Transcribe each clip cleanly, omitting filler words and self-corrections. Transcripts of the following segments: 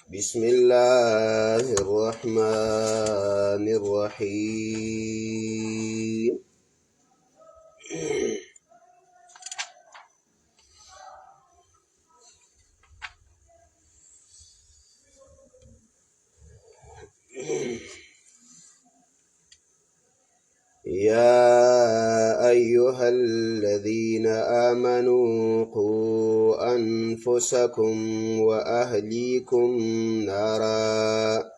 بسم الله الرحمن الرحيم. يا أيها الذين آمنوا قوا أنفسكم وأهليكم نارا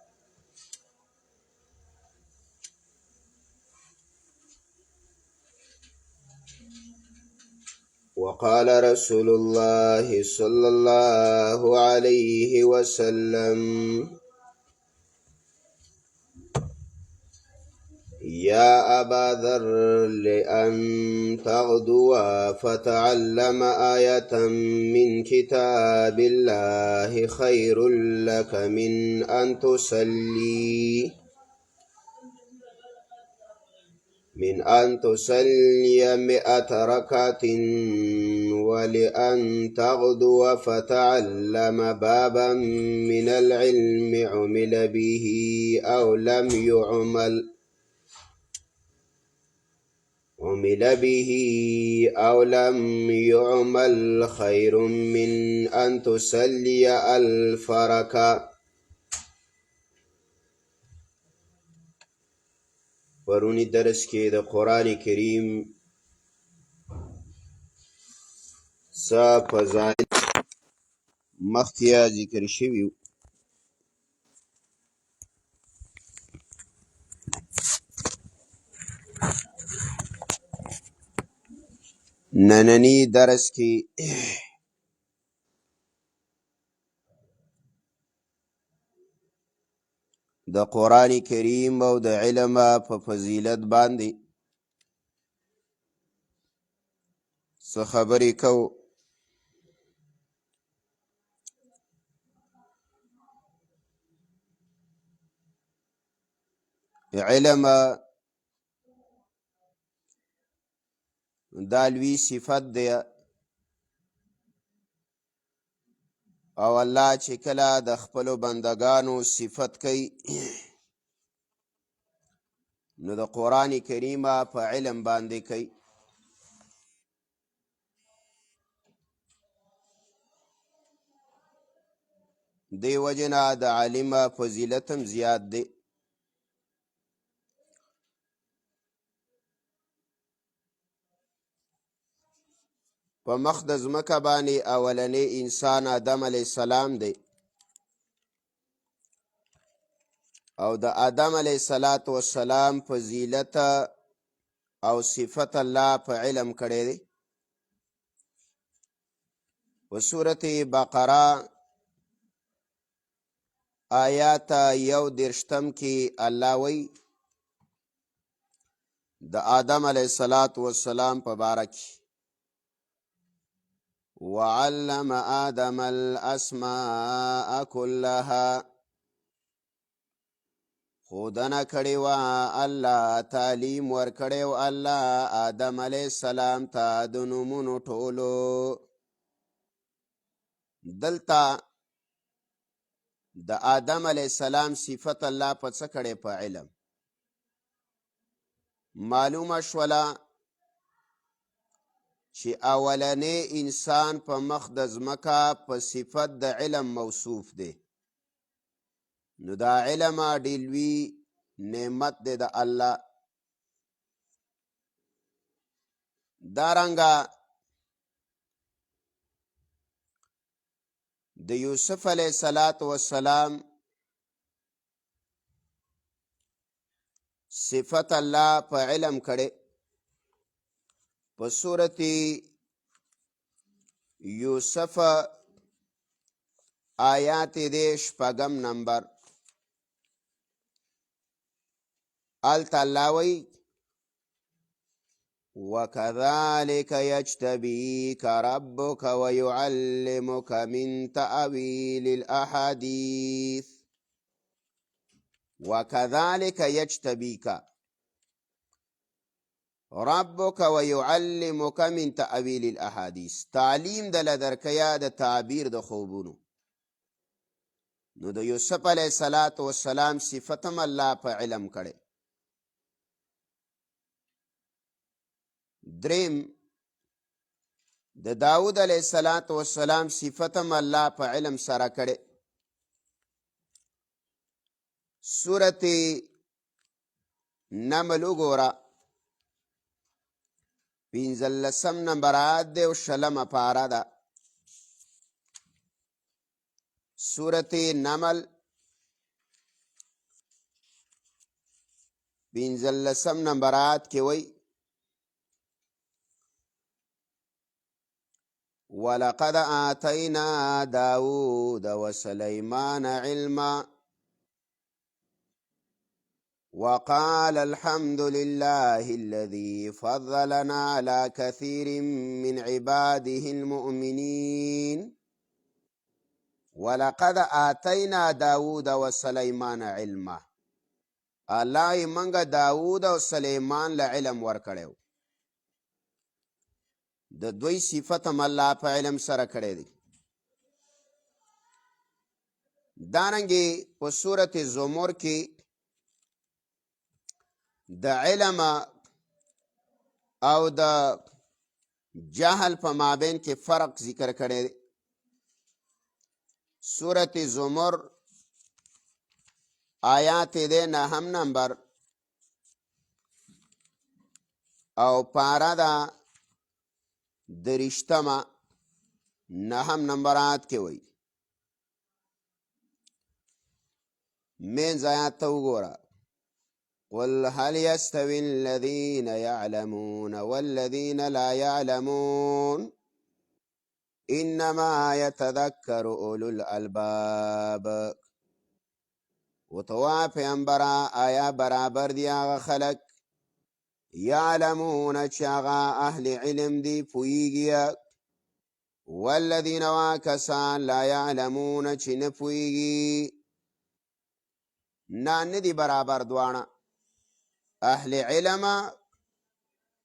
وقال رسول الله صلى الله عليه وسلم: يا أبا ذر لأن تغدو فتعلم آية من كتاب الله خير لك من أن تصلي 100 ركعة، ولأن تغدو فتعلم بابا من العلم عمل به أو لم يعمل خير من أن تصلي 1000 ركعة. پرونی درس کې د قرآن کریم څه فضایل مخکې ذکر شوي. نننی درس کې د قرآن کریم او د علم په فضیلت باندې څه خبرې کوو. علم دا لوی صفت دی، او الله چې کله د خپلو بندگانو صفت کوي نو د قرآن کریم په علم باندې کوي. دی وجنه د عالم فضیلت هم زیات دی. په مخ د ځمکه باندې اولنی انسان آدم علیه السلام دی، او د آدم علیه السلام فضیلت او صفت الله په علم کړی دی. په سورة بقره آیات 1 کې الله وی د آدم علیه السلام په باره کې: وعلم آدم الاسماء كلها، خودنه کړی و الله، تعلیم ورکړی و الله آدم علیه السلام ته د نومونو ټولو. دلته د آدم علیه السلام صفت الله په څه کړی؟ په علم. معلومه شوله چې اولنی انسان په مخ د ځمکه په صفت د علم موصوف دی. نو دا علم ډېر لوی نعمت دی د الله. دارنګه د یوسف علیه السلام صفت الله په علم کړي. په سورة یوسف آیات دی 6 نمبر الت الله وی: وكذلك يجتبيك ربك ويعلمك من تأويل الأحاديث. وكذلك يجتبيك ربك ويعلمك من تأويل الأحاديث. تعلیم د لدرکیا د تعبیر د خوبونو. نو د یوسف علیه السلام صفتم الله په علم کړي. دریم د داود علیه السلام صفتم الله په علم سره کړي. سورت نمل وګوره 15 نمبر آیت دی او 6 پاره ده. سورت نمل 15 نمبر آیت کې وایي ولقد آتينا داود وسليمان علما وقال الحمد لله الذي فضلنا على كثير من عباده المؤمنين. ولقد آتينا داود وسليمان علما. الله منګه داود او سليمان له علم ورکړیو. د دوی صفت هم الله په علم سره کړی دی. دارنګې په سورت زمر کې د علم او د جهل په مابین کې فرق ذکر کړی دی. سورت زمر آیات دی 9 نمبر او پارا دا 30 9 نمبر آیات کې وایي منځ آیات ته وګوره قل هل يستوي الذين يعلمون والذين لا يعلمون انما يتذكر اولو الالباب. وتوا پیغمبره آیا برابر دی هغه خلق یعلمون چې هغه اهل علم دی پوهیږي والذین واکسان لا یعلمون چې نه پوهیږي نه دی برابر دوانه. اهل علم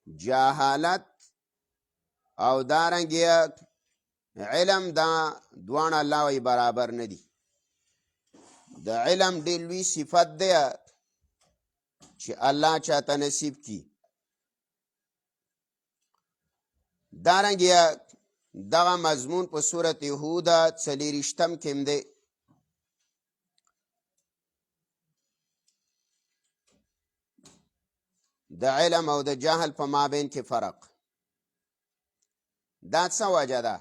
جهالت او دارنګي علم دا دوانه الله وی برابر نه دي. د علم ډېر لوی صفت دی چې الله چاته نصیب کی. دارنګي دغه مضمون په سورت هود 40 کې دی. د علم او د جهل په مابین کې فرق. دا څه وجه ده؟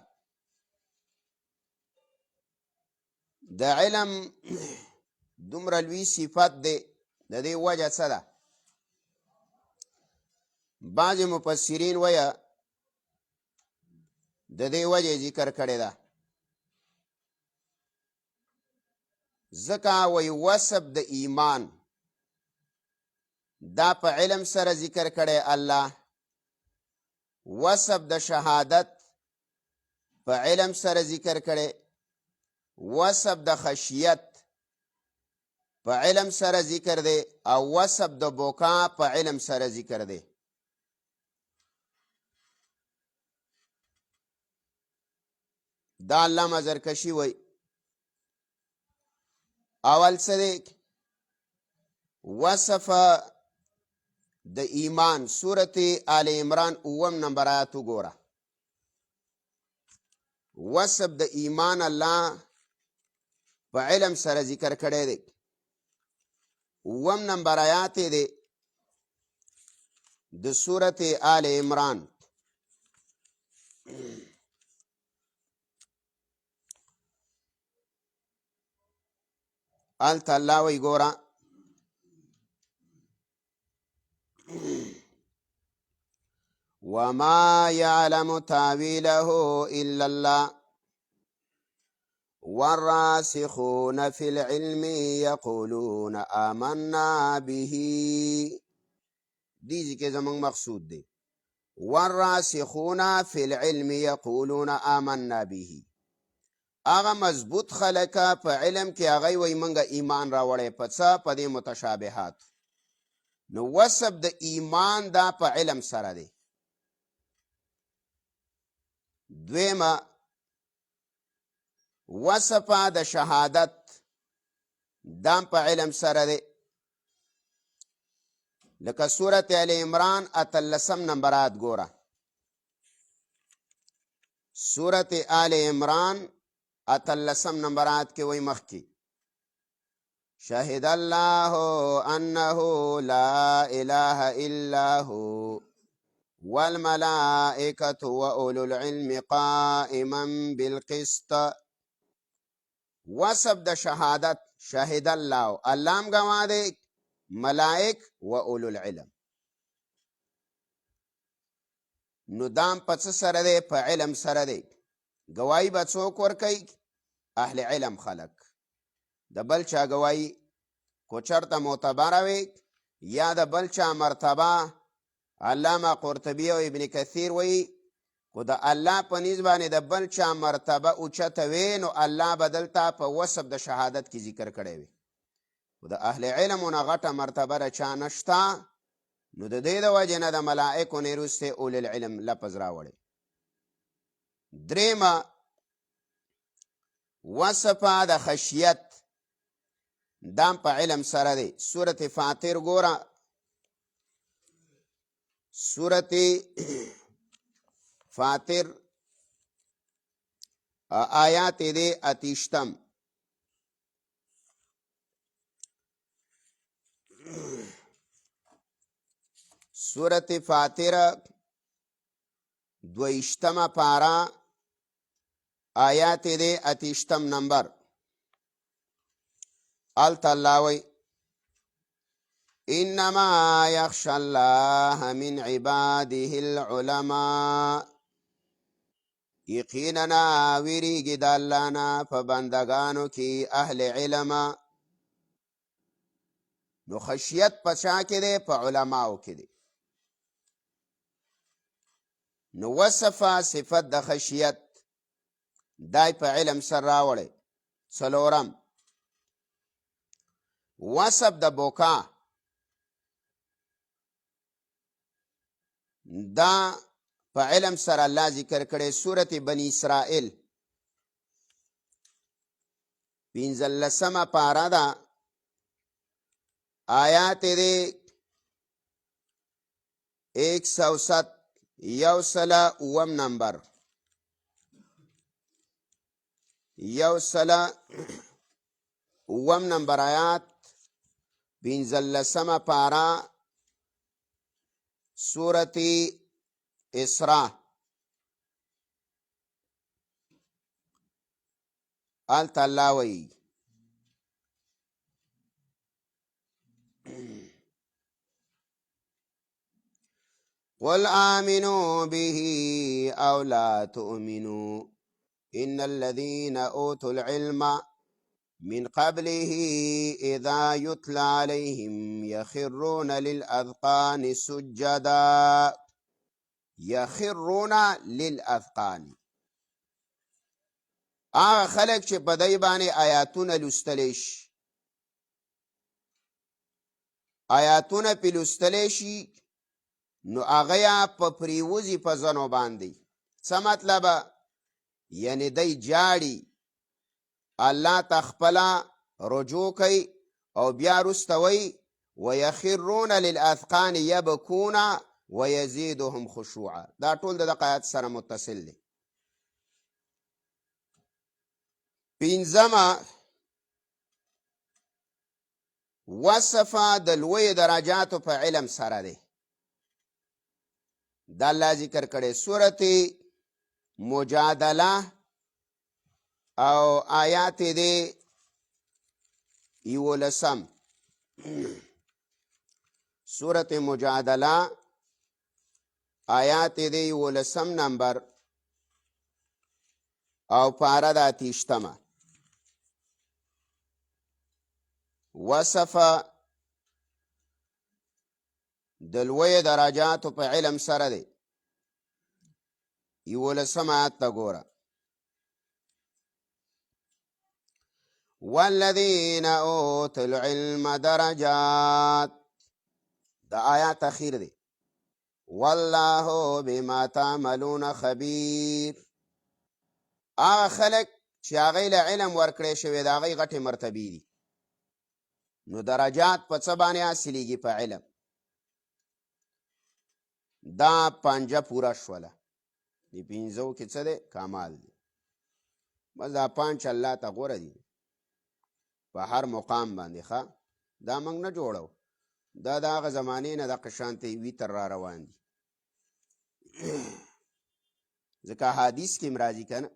د علم دومره لوی صفت دی د دې وجه څه ده؟ بعض مفسرین وایي د دې وجه ذکر کړی ده ځکه وایي وصف د ایمان دا په علم سره ذکر کړی الله، وصف د شهادت په علم سره ذکر کړی، وصف د خشیت په علم سره ذکر دی او وصف د بوکا په علم سره ذکر دی. دا علامه زرکشی وی اول سره وصف د ایمان سورت آل عمران 9 نمبر آیات وګوره. وصف د ایمان الله په علم سره ذکر کړی دی. 9 نمبر آیات دی د سورت آل عمران. آلت الله وی ګوره وما يعلم تاويله إلا الله والراسخون في العلم يقولون آمنا به. دیجی که زمان مقصود دی والراسخون في العلم يقولون آمنا به. آغا مضبوط خلقا پا علم کی آغای وی منگا ایمان راوڑے پتسا پا دی متشابهات. نو وصف د ایمان دا په علم سره دی. دویمه وصف د شهادت دام په علم سره دی. لکه سورت آل عمران 13 نمبرات ګوره. سورت آل عمران 13 نمبرات کې وای مخکې شهد الله انه لا اله الا هو والملائکة واولو العلم قائما بالقسط. وصف د شهادت شهد الله، الله هم گواه دی، ملائک و اولو العلم. نو دام په څه سره دی؟ په علم سره دی. گواهی به څوک ورکوي؟ اهل علم خلق. د بل چا گواهی کو چرته معتبره وي یا د بل چا مرتبه، علامه قرطبی او ابن کثیر وی کو د الله په نسبت باندې د بل چا مرتبه اوچته وي، نو الله بدلته په وصف د شهادت کې ذکر کړی وي. خو د اهل علمونه غټه مرتبه را چا نشته، نو د دې د وجې نه د ملائکو نه وروسته اول العلم لفظ راوړی. درېمه وصفه د خشیت، دام په علم سره دی. سورت فاطر ګوره، سورت فاطر آیات دی 28. سورت فاطر 22 پارا آیات دی 28 نمبر. التلاوی انما یخشى الله من عباده العلماء، یقیننا ویریږي د الله نه په بندگانو کې اهل علم. نو خشیت په چا کې دی؟ په علماو کې دی. نو وصفه صفت د خشیت دای په علم سره راوړی. څلورم وصف د بوکا، دا په علم سره الله ذکر کړي. سورت بنی اسرائیل 15 پارا دا آیات دی 107 یوسلا اوم نمبر. یوسلا اوم نمبر آیات 15 پارا سورت اسراء. التلاوی قل آمنوا به او لا تؤمنوا ان الذين اوتوا العلم من قبله اذا يتلى عليهم يخرون للاذقان سجدا. یخرون للاذقان، هغه خلک چې په دای باندې آیاتونه لوستلی شي، آیاتونه پې لوستلی شي، نو هغه یا په پریوزي په زنو باندې. څه مطلب؟ یعنی دی جاړي، الله ته خپله رجوع کوي او بیا وروسته وایي ویخرون للاذقان یبکون ويزيدهم خشوعا. دا ټول د آیات سره متصل دي. پنځمه وصفه د لوی درجاتو په علم سره دی. دا الله ذکر کړي سورت مجادله او آیات دی 11. سورت مجادله آیات دی 11 نمبر او پارا دا 28. وصفه د لوی درجاتو په علم سره دی. 11 آیات ته ګوره. والذین اوتوا العلم درجات، دا آیات اخیر دی. والله بما تعملون خبیر، هغه خلک چې هغوی له علم ورکړی شوی د هغوی غټې مرتبې دي. نو درجات په څه باندې حاصلېږي؟ په علم. دا پنجه پوره شوله. دې پنځو کې څه دی؟ کمال دی. بس دا پنج الله ته غوره دي په هر مقام باندې. ښه دا موږ نه جوړو، دا د هغه زمانې نه دغه شانتې ویتر را روان دي. ځکه حدیث کې راځي که نه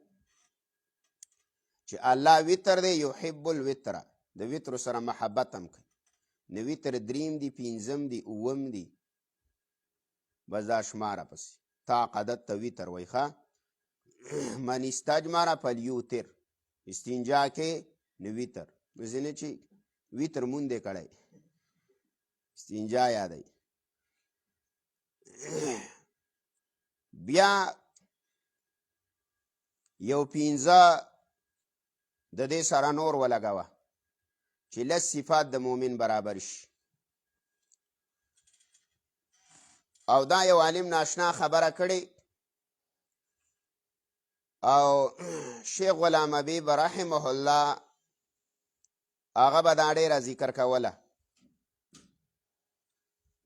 چې الله وتر دی، یحب الوتر، د وتر سره محبت هم کوي. نو وتر دریم دی، پنځم دی، اووم دی، بس دا شماره پسې تا قدت ته وتر وایي. ښه من استجمره فلیوتر، استنجا کې نو وتر، ځینې چې وتر مونږ دی کړی استنجا یادوي. بیا یو پنځه د دې سره نور ولګوه چې لس صفات د مؤمن برابر شي. او دا یو عالم ناشنا خبره کړې، او شیخ غلام حبیب رحمه الله هغه به دا ډېره ذکر کوله.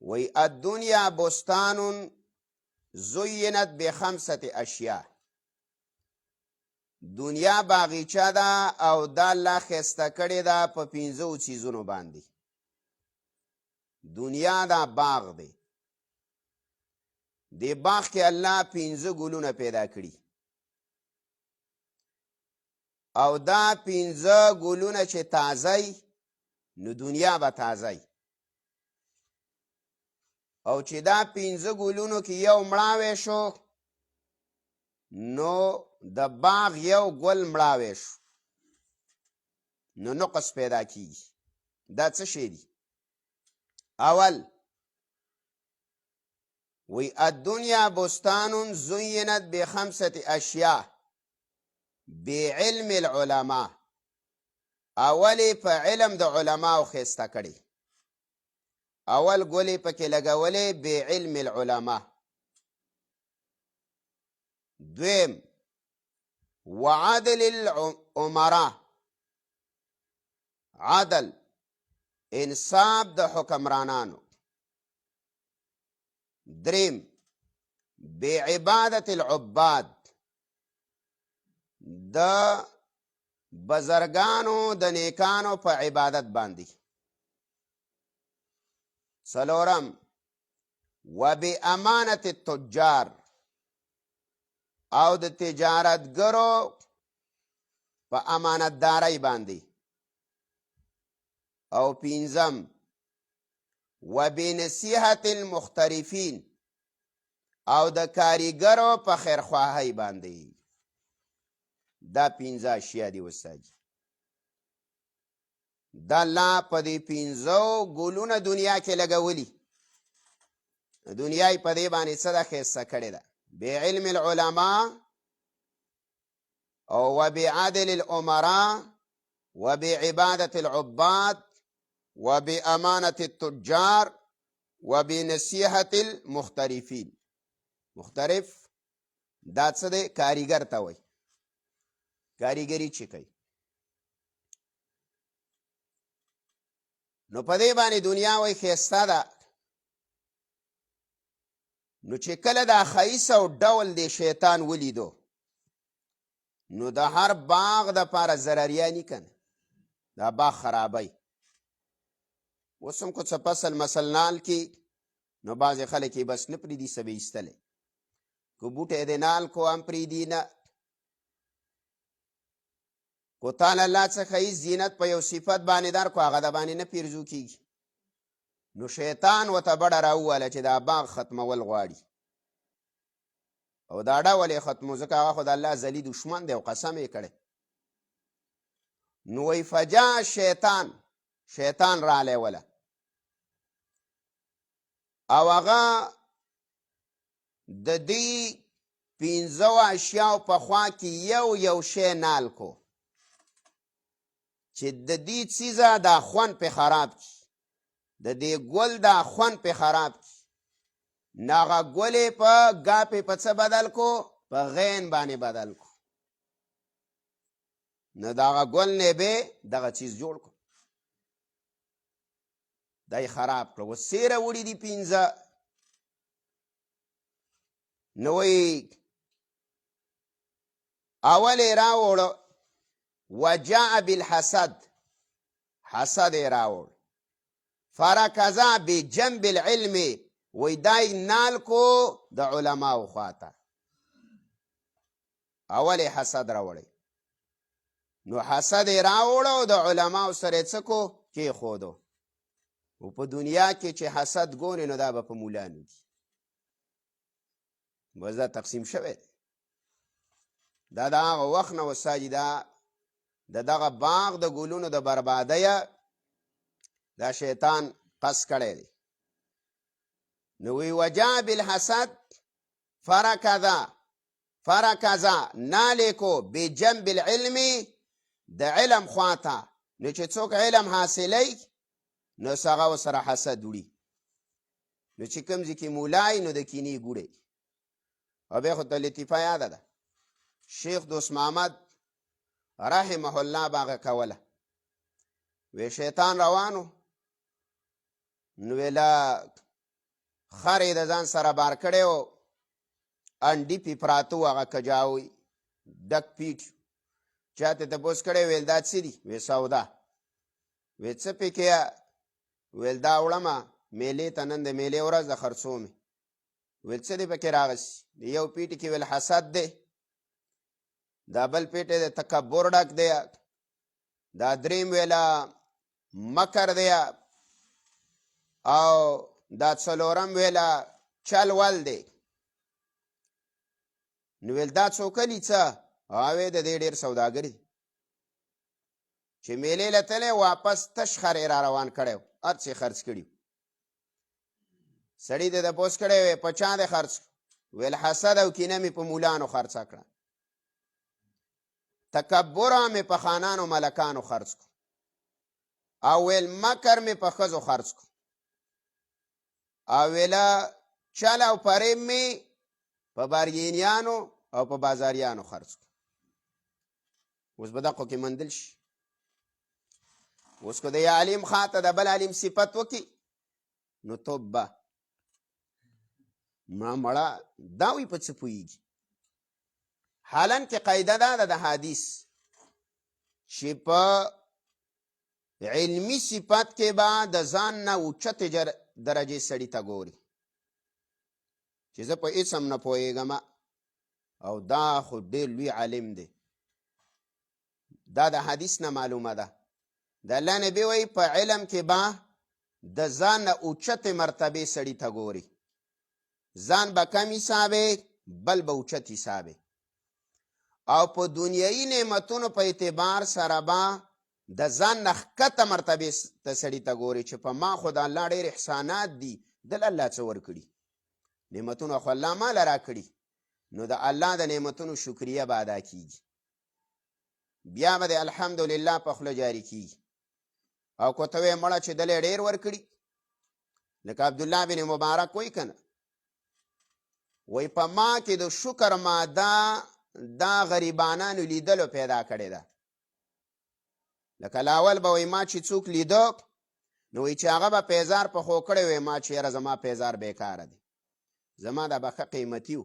وی الدنیا بستان زینت بخمسة اشیاء، دنیا باغیچه ده او دا الله ښایسته کړې ده په پنځو څیزونو باندې. دنیا دا باغ دی، دې باغ کې الله پنځه ګلونه پیدا کړي، او دا پنځه ګلونه چې تازه نو دنیا به تازه، او چې دا پنځه ګلونو کې یو مړاوی شو نو د باغ یو ګل مړاوی شو، نو نقص پیدا کیږي. دا څه شی دی؟ اول وی الدنیا بستان زینت بخمسة اشیاء بعلم العلماء، اولی په علم د علماو ښایسته کړي، اول ګلې پکې لګولې بعلم العلماء. دویم وعدل الامراء، عدل انصاف د حکمرانانو. دریم بعبادت العباد، د بزرگانو د نیکانو په عبادت باندې. څلورم وبامانت التجار، او د تجارتګرو په امانتدارۍ باندې. او پنځم وبنصیحت المختلفین، او د کاریګرو په خیرخواهۍ باندې. دا پنځه اشیاء دي استاد. دا الله په دې پنځو ګلونه دنیا کې لګولي، دنیا یې په دې باندې څه ده؟ ښایسته کړې ده. بعلم العلماء، او وبعدل الامراء، وبعبادة العباد، وبأمانة التجار، وبنصیحة المختلفین. مختلف دا څه دی؟ کاریګر ته وایي، کاریګري چې کوي. نو په دې باندې دنیا وایي ښایسته ده. نو چې کله دا ښایسته او ډول دی شیطان ولیدو، نو د هر باغ د پاره ضرریاني کنه، دا باغ خرابی. اوس هم که څه فصل مسلنال کې نو بعضې خلک یې بس نه پرېږدي، څه به ایستلی، که بوټی دی نال کو هم پرېږدي نه. کو تعالی الله څه ښایست زینت په یو صفت باندې در کو، هغه د باندې نه پیرزو کېږي. نو شیطان ورته بډه راووله چې دا باغ ختمول غواړي، او دا ډول یې ختمو، ځکه هغه خو د الله ازلي دشمن دی او قسم یې کړی. نو وی فجاء شیطان رالی وله، او هغه د دې پنځو اشیاو په خوا کې یو شی نال کو چې د دې څیزه دا خوند پې خراب کی، د دې ګل دا خوند پې خراب کی. نو هغه ګل یې په ګاپې په څه بدل کو؟ په غین باندې بدل کو. نو د هغه ګل نه به دغه چیز جوړ کو. دا یې خراب کړه. اوس سیره وړي دي 15. نو وایي اول یې راوړه وجاء بالحسد، حسد یې راوړ. فرکزا بجنب العلم، وی دای نال کو د علماو خواته. اول یې حسد راوړی، نو حسد یې راوړو د علماو سره یې څه کو کېښودو. او په دنیا کې چې حسد ګورې نو دا به په مولانو دي. بس دا تقسیم شوی دی. دا د هغه وخت نه وساجي دا د دغه باغ د ګلونو د بربادیه دا شیطان قص کړی دی. نو وی وجاء بالحسد فرکزا نالیکو بجنب العلم، د علم خواته. نو چې څوک علم حاصلی نو سغه ورسره حسد وړي. نو چې کوم ځای کې مولای نو د کینې ګوړی. او بیا خو ته لطیفه یاده ده، شیخ دوست محمد رحمه الله باغه کوله. وی شیطان روانو، نو ویلا خرې د ځان سره بار کړی و، انډي پې پراته و، هغه کجاوی ډک پیټ. چاته تپوس کړی ویل دا څه دي؟ وی سودا. وی څه پکې؟ ویل دا وړمه میلې ته، نن د میلې ورځ د خرڅو مې. ویل څه دی پکې راغسي؟ د یو پیټ کې ویل حسد دی، دا بل پیټ د تکبر ډک دی، دا دریم ویلا مکر دی، او دا څلورم ویلا چل ول دی. نو ویل دا څوکلي څه؟ هغه د دې ډېر سوداګر دی چې میلې له تللی واپس تش خر را روان کړی و، هر څه خرڅ کړي. سړي د تپوس کړی وی په چا دی خرڅ؟ ویل حسد او کینه مې په مولانو خرڅه کړه، تکبر مې په خانانو ملکانو خرڅ کړو، او ویل مکر مې په ښځو خرڅ کړو، او ویله چل او فریب مې په بارګینیانو او په بازاریانو خرڅ کړو. اوس به دقو کې مندل شي. اوس که د یو علیم خواته د بل علیم صفت وکړي نو توبه مړه دا وی په څه پوهېږي. حالان کې قاعده دا ده د حدیث چې په علمي صفت کې به د ځان نه اوچتې درجې سړي ته ګوري چې زه په اسم نه پوهېږم او دا خو ډېر لوی عالم دی. دا د حدیث نه معلومه ده. د الله نبي وایي په علم کې به د ځان نه اوچتې مرتبې سړي ته ګوري. ځان به کم حسابې، بل به اوچت حسابې. او په دنیایي نعمتونو په اعتبار سره به د ځان نه ښکته مرتبې ته سړي ته ګوري چې په ما خو د الله ډېر احسانات دي، دل الله څه ورکړي، نعمتونه خو الله ما له راکړي. نو د الله د نعمتونو شکریه به ادا کیږي، بیا به د الحمدلله په خوله جاري کیږي. او که ته وایې مړه چې دلی ډېر ورکړي، لکه عبدالله بن مبارک وایي که نه، وایي په ما کې د شکر ماده دا غریبانانو لیدلو پیدا کړې ده. لکه لاول به وایي ما چې څوک لیده نو وایي چې هغه به پیزار په خو کړی وایي ما چې یاره زما پیزار بیکاره دی، زما دا به ښه قیمتي و.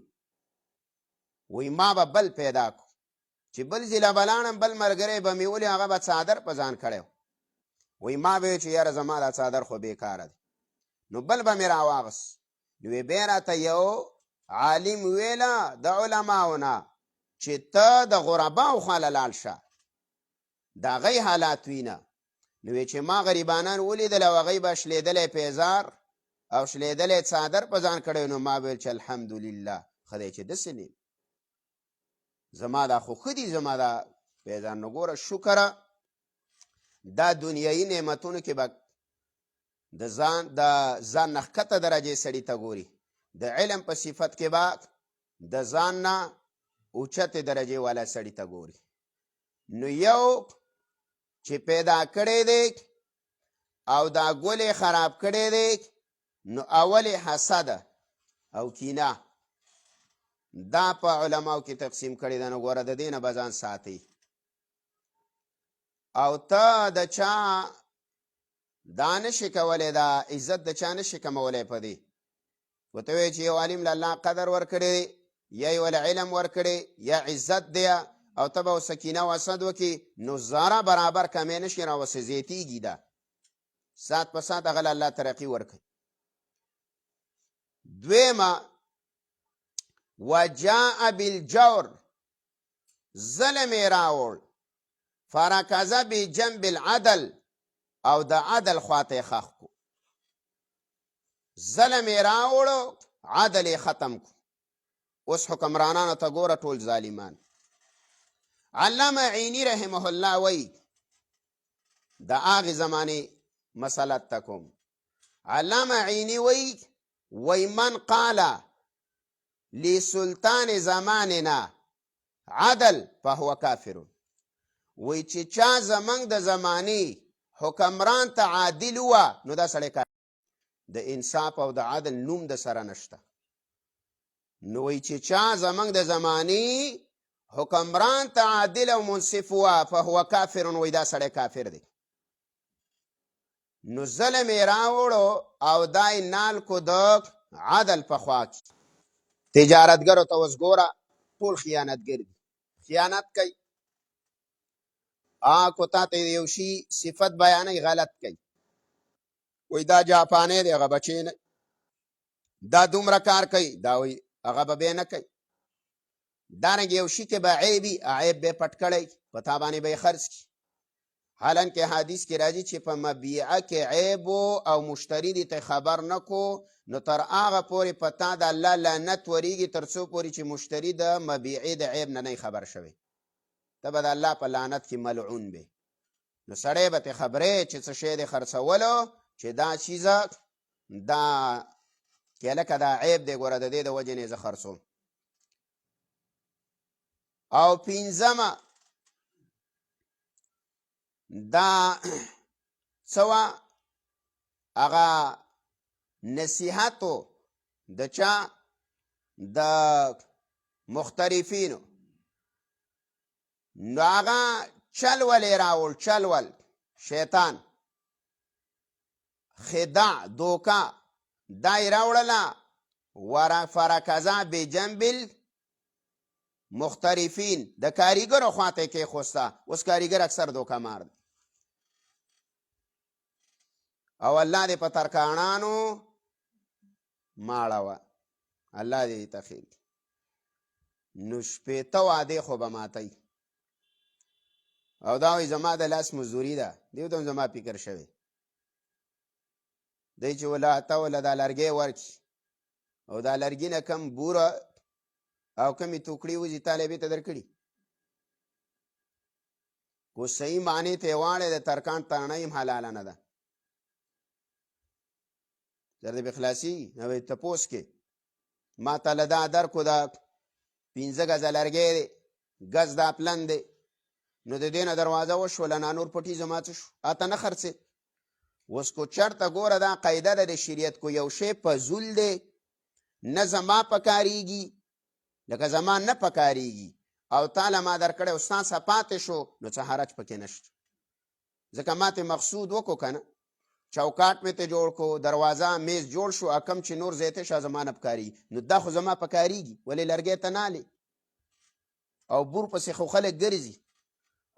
وایي ما به بل پیدا کو چې بل ځله به لاړم، بل ملګری به مې ولي هغه به څادر په ځان کړی و. وایي ما به چې یاره زما دا څادر خو بیکاره دی، نو بل به مې راواغست. نو وایي بیا راته یو عالم ویله د علماو نه چې ته د غرباو خواله لاړ شه، د هغوی حالات وینه. نو وایي چې ما غریبانان ولیدل او هغوی به شلېدلی پیزار او شلېدلی څادر په ځان کړی. نو ما ویل چې الحمدلله خدای چې داسې نه زما دا خو ښه دي، زما دا پیزار. نو ګوره شکره دا دنیایي نعمتونو کې به د ځان نه ښکته درجې سړي ته ګوري، د علم په صفت کې به د ځان نه اوچتې درجې والا سړي ته ګوري. نو یو چې پیدا کړی دی او دا ګل خراب کړی دی، نو اول حسد او کینه دا په علماو کې تقسیم کړی ده. نو ګوره د دې نه به ځان ساتي. او ته د چا دا نشي کولی، دا عزت د چا نشي کمولی په دې. ورته وایي چې یو عالم له الله قدر ورکړی دی، یا یې ول علم ورکړی، یا عزت دی، او ته به سکینه او اسد وکړي، نو ذره برابر کمی نشي راوسې، زیاتېږي ده. سات په سات هغه له الله ترقي ورکوي. دویمه وجاء بالجور، ظلم یې راوړ، فرکض بجنب العدل، او د عدل خواته یې خښ کو. ظلم یې راوړو، عدل یې ختم کو. اوس حکمرانانو ته ګوره ټول ظالمان. علامه عینی رحمه الله وی د هغې زمانې مسلط ته کوم. علامه عینی وی من قال لسلطان زماننا عدل فهو کافر. وی چې چا زمنګ د زمانې حکمران ته عادل وه، نو دا سړی کافر. د انصاف او د عدل نوم د سره نشته. نو وی چې چا زمنګ د زمانې حکمران ته عادل او منصف وه، فهو کافر، وی دا سړی کافر دی. نو ظلم یې راوړو او دا یې نال کو د عدل په خوا کې. تجارتګرو ته اوس ګوره ټول خیانتګر دي، خیانت کوي. کو تا ته یو شي صفت بیانوي، غلط کوي. وی دا جاپانی دی، هغه بچی نه. دا دومره کار کوي، دا وی هغه به بیا نه کوي. دارنګې یو شي کې به عیبي، عیب به پټ کړی، په تا باندې به یې خرڅ کړي. حالانکه حدیث کې راځي چې په مبیعه کې عیب او مشتری دې ته خبر نه کو، نو تر هغه پورې په تا د الله لعنت ورېږي، تر څو پورې چې مشتری د مبیعې د عیب نه خبر شوی. ته به د الله په لعنت کې ملعون به. نو سړی به ته خبرې چې څه شی دې خرڅولو، چې دا چیزه دا کې لکه دا عیب دی، ګوره د دې د وجې نه یې زه خرڅوم. او پنځمه دا څه وه، هغه نصیحتو د چا د مختلفینو. نو هغه چلول یې راوړ، چلول شیطان، خداع، دوکه، دا یې راوړله. فرکض بجنب المختلفین، د کاریګرو خواته یې کېښوسته. اوس کاریګر اکثر دوکه مار دی، او الله دې په ترکاڼانو ماړوه، الله دې تخیل. نو شپېته وعدې خو به ماتئ. او دا وایي زما د لاس مزدوري ده، دې ته هم زما فکر شوی دی چې ته وله دا لرګی ورکړي، او دا لرګي نه کم بوره او کمې توکړې وځي، تا لبې ته در کړي. کو صحیح معنی ته یې واړې، د ترکان ترڼه هم حلاله نه ده. در دې بخلاصي نو تپوس کې ما ته له دا درکو دا 15 ګزه لرګی دی، ګز دا پلن دی، نو د دې نه دروازه وشوله، نور پټي زما څه شو، اته نه خرڅې. اوس کو چرته ګوره دا قاعده ده د شریعت، کو یو شی فضول دی، نه زما پکارېږي، لکه زما نه پکارېږي، او تاله ما در کړی، ستا څه پاتې شو، نو څه حرج پکې نشته. ځکه ما ته مقصود وکړو که نه، چوکاټ مې ته جوړ کو، دروازه میز جوړ شو، کم چې نور ځای ته شه زما نه پکارېږي، نو دا خو زما پکارېږي، ولې لرګی ته نالې. او بور پسې خو خلک ګرځي،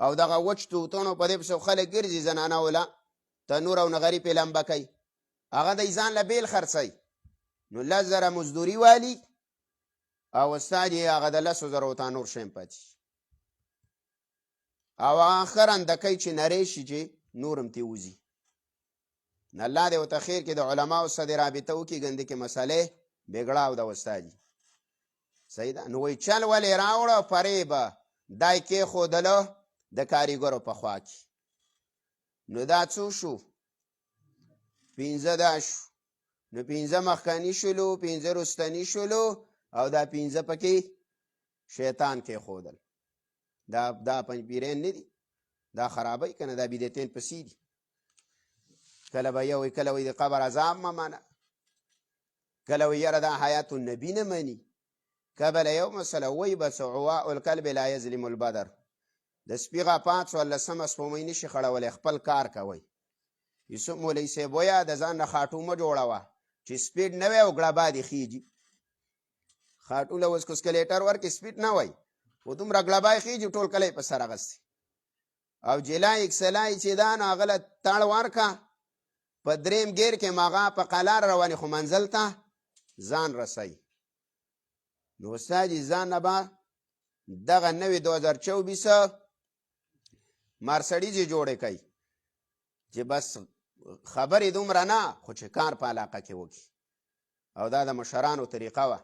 او دغه وچ توتونو په دې پسې خلک ګرځي، زنانه وله تنور او نغري پې لمبه کوي، هغه د ځان له بیل خرڅوي. نو 10 زره مزدوري والي، او استاد یې هغه د 10 زرو ته نور شی پاتې، او آخر اندکی چې نری شي چې نور هم ترې وځي. نو الله دې ورته خیر کې د علماو سره دې رابطه وکړي، ګندې کې مسلې بګړاو ده استاد. صحیح ده. نو وایي چل ولې راوړه، فریبه دا یې کېښودله د کاریګرو په خوا کې. نو دا څو شو؟ 15 دا شو. نو 15 مخکني شولو، 15 رستني شولو، او دا 15 پکې شیطان کېښودل. دا پنځپیرین نه دي، دا خرابی که نه، دا بدعتین پسې دي. کله به یو وي، کله وایي د قبر عذاب مه منه، کله وایي یاره دا حیات النبي نه مني، که بله یو مسله وایي بس عواء الکلب لا یظلم البدر، د سپي غاپات 14 سپومۍ نشي خړولی، خپل کار کوئ. یوسف مولوي صاحب وایه د ځان نه خاټو مه جوړوه چې سپیډ نه وی او ګړبا دې خیږي. خاټو له اوس کوسکلیټر ورکې سپیډ نه وی خو دومره ګړبا یې خیږي ټول کلی په سر اغستې او جلای اکسلای چې دا نو هغه له تاړ ورکه په دریم ګیر کې ماغه په قلار روانې خو منزل ته ځان رسوي. نو استاد ځان نه به دغه نوې 2024 مرسډیز جوړې کوي چې بس خبرې دومره نه خو چې کار په علاقه کې وکړي. او دا د مشرانو طریقه وه،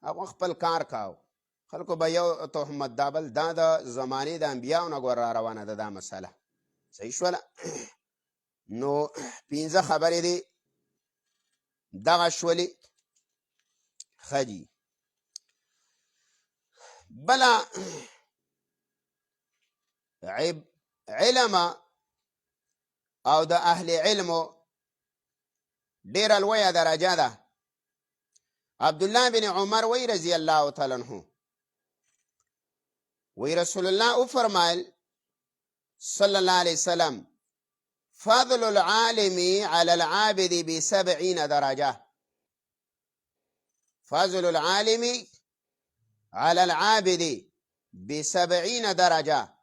هغه خپل کار کاو. خلکو به یو تهمت دا بل دا د زمانې د انبیاو نه ګور را روانه ده دا مسله. صحیح شوله. نو 15 خبرې دي دغه شولې ښه دي. بله علم او د اهل علمو ډیره لویه درجه ده. عبدالله بن عمر وی رضی الله تعالی عنہ وی رسول الله او فرمایل صلی الله علیه وسلم فضل العالم على العابد ب70 درجه. فضل العالم على العابد ب70 درجه.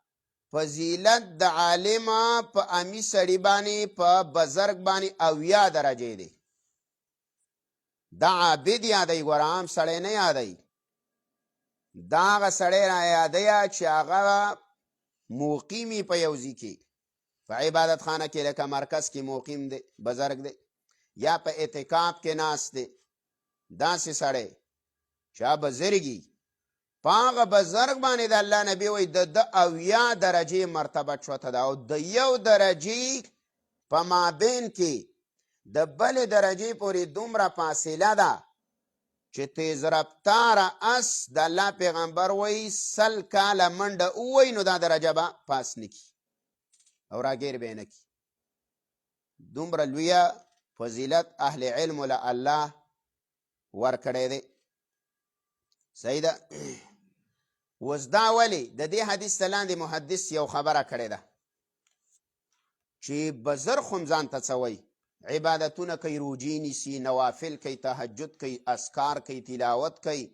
فضیلت د عالم په امی سړي باندې په بزرګ باندې 80 درجه دي. دا عابد یادی ګوره عام سړی نه یادی، دا هغه سړی را یادی چې هغه موقیمی په یو ځای کې په عبادت خانه کې لکه مرکز کې موقیم دی بزرګ دی یا په اعتکاف کې ناست دی. داسې سړی چې هغه بزرګي په هغه بزرګ باندې د الله نبي وایي د 80 درجې مرتبه چوته ده او د یو درجې په مابین کې د بلې درجې پورې دومره فاصله ده چې تیز رفتاره اس د الله پیغمبر وایي 100 کاله منډه ووایي نو دا درجه به پاس نه کي او راګیر به یې نه کي. دومره لویه فضیلت اهل علم له الله ورکړی دی. صحیح ده. اوس دا ولې د دې حدیث ته لاندې محدث یو خبره کړې ده چې بزر خم ځان ته څه وایي، عبادتونه کوي، روجې نیسي، نوافل کوي، تهجد کوي، اذکار کوي، تلاوت کوي،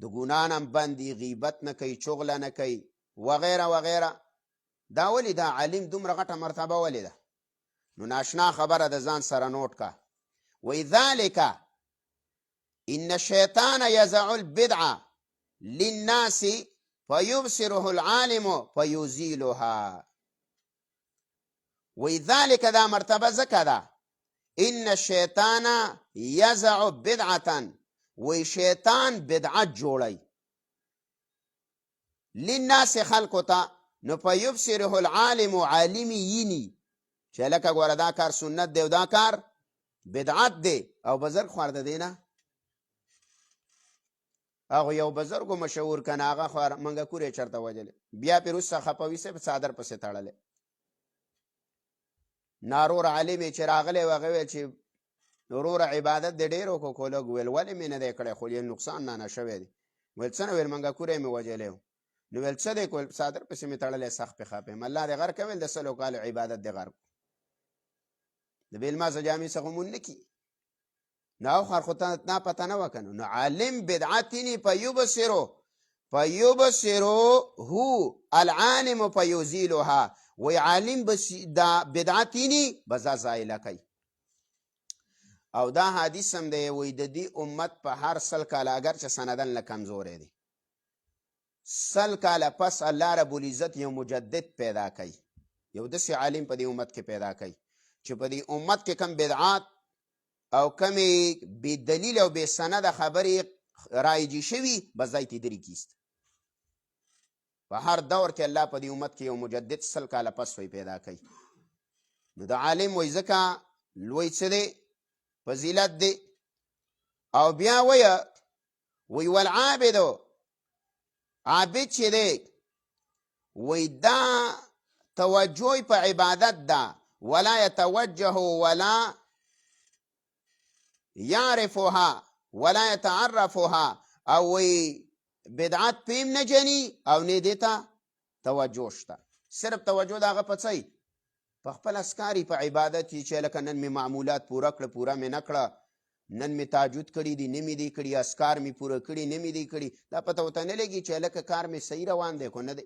د ګناه نه بند دي، غیبت نه کوي، چغله نه کوي وغیره وغیره. دا ولې دا عالم دومره غټه مرتبه ولې ده؟ نو ناشنا خبره د ځان سره نوٹ کا. وذلك ان الشیطان یزع البدعه للناس فيبصره العالم فيزيلها. وذلك دا مرتبه زکه ده ان الشیطان یزع بدعه وی شیطان بدعت جوړی للناس خلقو ته نو فيبصره العالم عالم یینی چې لکه ګوره دا کار سنت دی او دا کار بدعت دی او بزرګ خوارده دی نه. هغه یو بزرګو مشهور کنه هغه خوار منګه کورې چرته وجلې بیا پې وروسته خپوي صاحب څادر پسې تړلی نارور عالم چې راغلی و هغه ویل چې وروره عبادت دې ډېر وکړو خو لږ ویل ولې مې نه دی کړی خو یې نقصان نه شوی دی. ویل څه نه ویل منګه کورې مې وجلی و. نو ویل څه دی ویل څادر پسې مې تړلی سخت پې خپې یم الله دې غر که ویل د 100 کالو عبادت دې غر د بېلمازه جامې څخه مون نه کي نو خر خو ته دا پته نه وه که نو عالم بدعتینی فیبصرو هو العالم فیزیلها وی عالم دا بدعتینی بزا زایله کوي. او دا حدیث هم دی وی د دې امت په هر 100 کاله اگر چې سندن له کمزوری دی 100 کاله پس الله رب العزت یو مجدد پیدا کوي، یو داسې عالم په دې امت کې پیدا کوي چې په دې امت کې کم بدعات او کمی بی دلیل او بی سند خبرې رایجی شوي بځای ته درې کیست. په هر دور کې الله په دې امت کې یو مجدد 100 کاله پس وی پیدا کوي. نو د عالم وی ځکه لوی څه دی فضیلت دی. او بیا وی والعابد عابد چې دی وی دا توجه په عبادت ده ولا يتوجه ولا يعرفها ولا يتعرفها او بدعات پیم نه جنی او نه دیتا توجه شته صرف توجه داغه پڅای په خپل اسکاري په عبادت چې لکه نن مې معمولات پوره کړه پوره مې نه کړه نن مې تهجد کړي دي نه مې دي کړي اسکار مې پوره کړي نه مې دي کړي دا پته ورته نه لګي چې لکه کار مې صحیح روان دی خو نه دی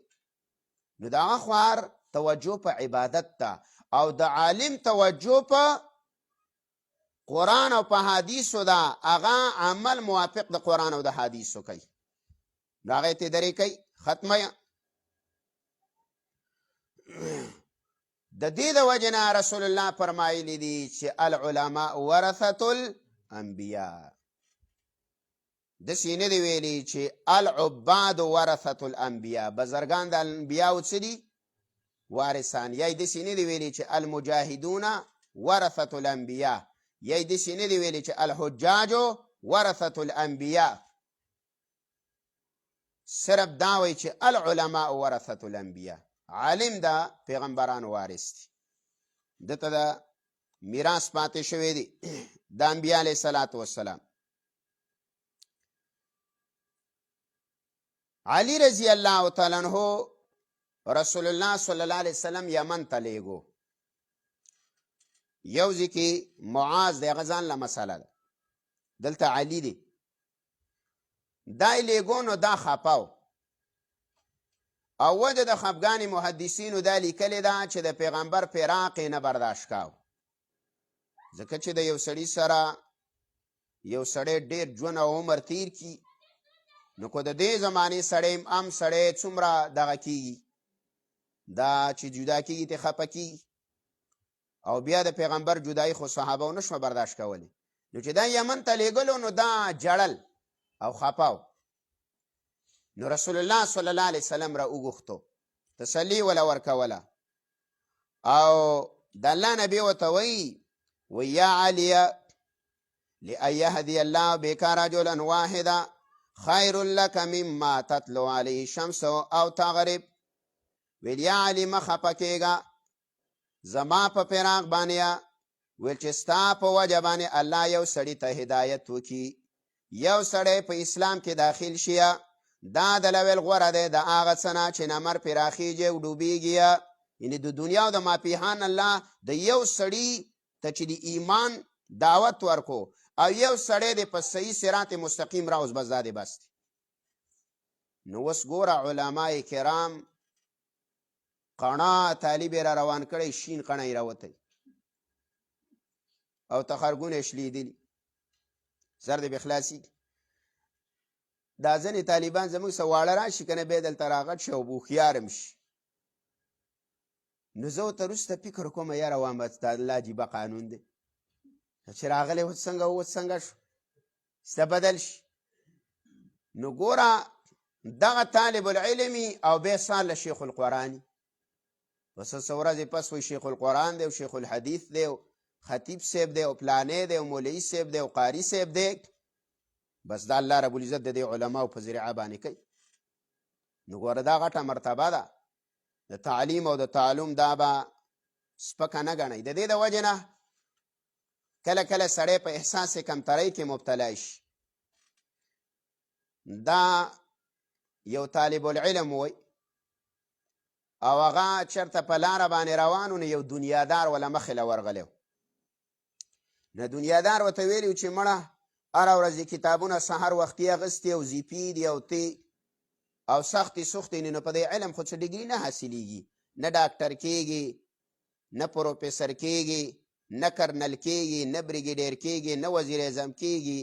نو د هغه خوار توجه په عبادت ته او د عالم توجه په قرآن او په حدیثو ده هغه عمل موافق د قرآن او د حدیثو کوي نو هغه یې تدرې کوي ختمه د دې د وجې نه رسول الله فرمایلی دي چې العلماء ورثة الانبیاء داسې نه دی ویلي چې العباد ورثة الانبیاء بزرګان د انبیاو څه دي وارثان یا یې داسې نه دی ویلي چې المجاهدون ورثة الانبیاء یا یې داسې نه دی ویلي چې الحجاج ورثة الانبیاء صرف دا وایي چې العلماء ورثة الانبیاء عالم دا پیغمبرانو وارث دي دته دا میراث پاتې شوی دی د انبیاء علیه الصلاة والسلام علی رضی الله تعالی عنہ رسول الله صلی الله علیه وسلم یمن ته لیږو یو ځای کې معاذ د هغه ځان له مسله ده دلته علي دی دا یې لیږو نو دا خپه او وجه د خفګانې محدثینو دا لیکلې ده چې د پیغمبر فراق یې نه برداشت کاو ځکه چې د یو سړي سره یو سړی ډېر ژوند او عمر تیر کي نو که د دې زمانې سړی هم سړی څومره دغه کېږي دا چې جدا کېږي ته خفه کېږي او بیا د پیغمبر جدایي خو صحابه نه شوه برداشت کولی نو چې دا یمن ته لیږلو نو دا جړل او خفه نو رسول الله صلی الله علیه وسلم را وغوښتو تسلي ولا ورکوله او د الله نبی ورته وی یا علي لأن يهدي الله بك رجلا واحدا خير لك مما تتلو عليه الشمس او تغرب ویل یا علي مخه پکېږه زما په فراق باندې ویل چې ستا په وجه باندې الله یو سړي ته هدایت وکړي یو سړی په اسلام کې داخل شي دا د لویل غوره دی د هغه څه نه چې نمر پرې راخیږي او ډوبېږي یعنې د دنیا او د ماپیهان الله د یو سړي ته چې د ایمان دعوت ورکو او یو سړی دی په صحیح صراط مستقیم راوز بس دا دی بس دی نو اوس ګوره علماء کرام قڼا طالب یې را روان کړی شین قڼه یې راوتی او تخرګونه یې شلیدلي سر دې بخلاصېږي دا ځینې طالبان زموږ څه واړه راشي که نه بیا دلته راغټ شي او هوښیار هم شي نو زه ورته وروسته فکر کوم یاره وایم دا الله عجیبه قانون دی چې راغلی اوس څنګه اوس څنګه شو سته بدل شي نو ګوره دغه طالب العلمي او بیا سال له شیخ القرآني بس څه ورځې پس وایي شیخ القرآن دی او شیخ الحدیث دی او خطیب صاحب دی او پلانی دی او مولوي صاحب دی او قاري صاحب دی بس دا الله رب العزت د دې علماو په ذریعه باندې کوي نو ګوره دا غټه مرتبه ده د تعلیم او د تعلم دا به سپکه نه ګڼئ د دې د وجې نه کله کله سړی په احساس کمترۍ کې مبتلا شي دا یو طالب العلم وی او هغه چېرته په لاره باندې روان و نو یو دنیادار وله مخې له ورغلی نو دنیادار ورته ویلي چې مړه هره ورځ کتابونه سهار وختي اخیستې او زیپي دي او تی او سختې سختې نو په دې علم خو څه ډګري نه حاصلېږي نه ډاکټر کېږي نه پروفیسر کېږي نه کرنل کېږي نه بریګیډیر کېږي نه وزیر اعظم کېږي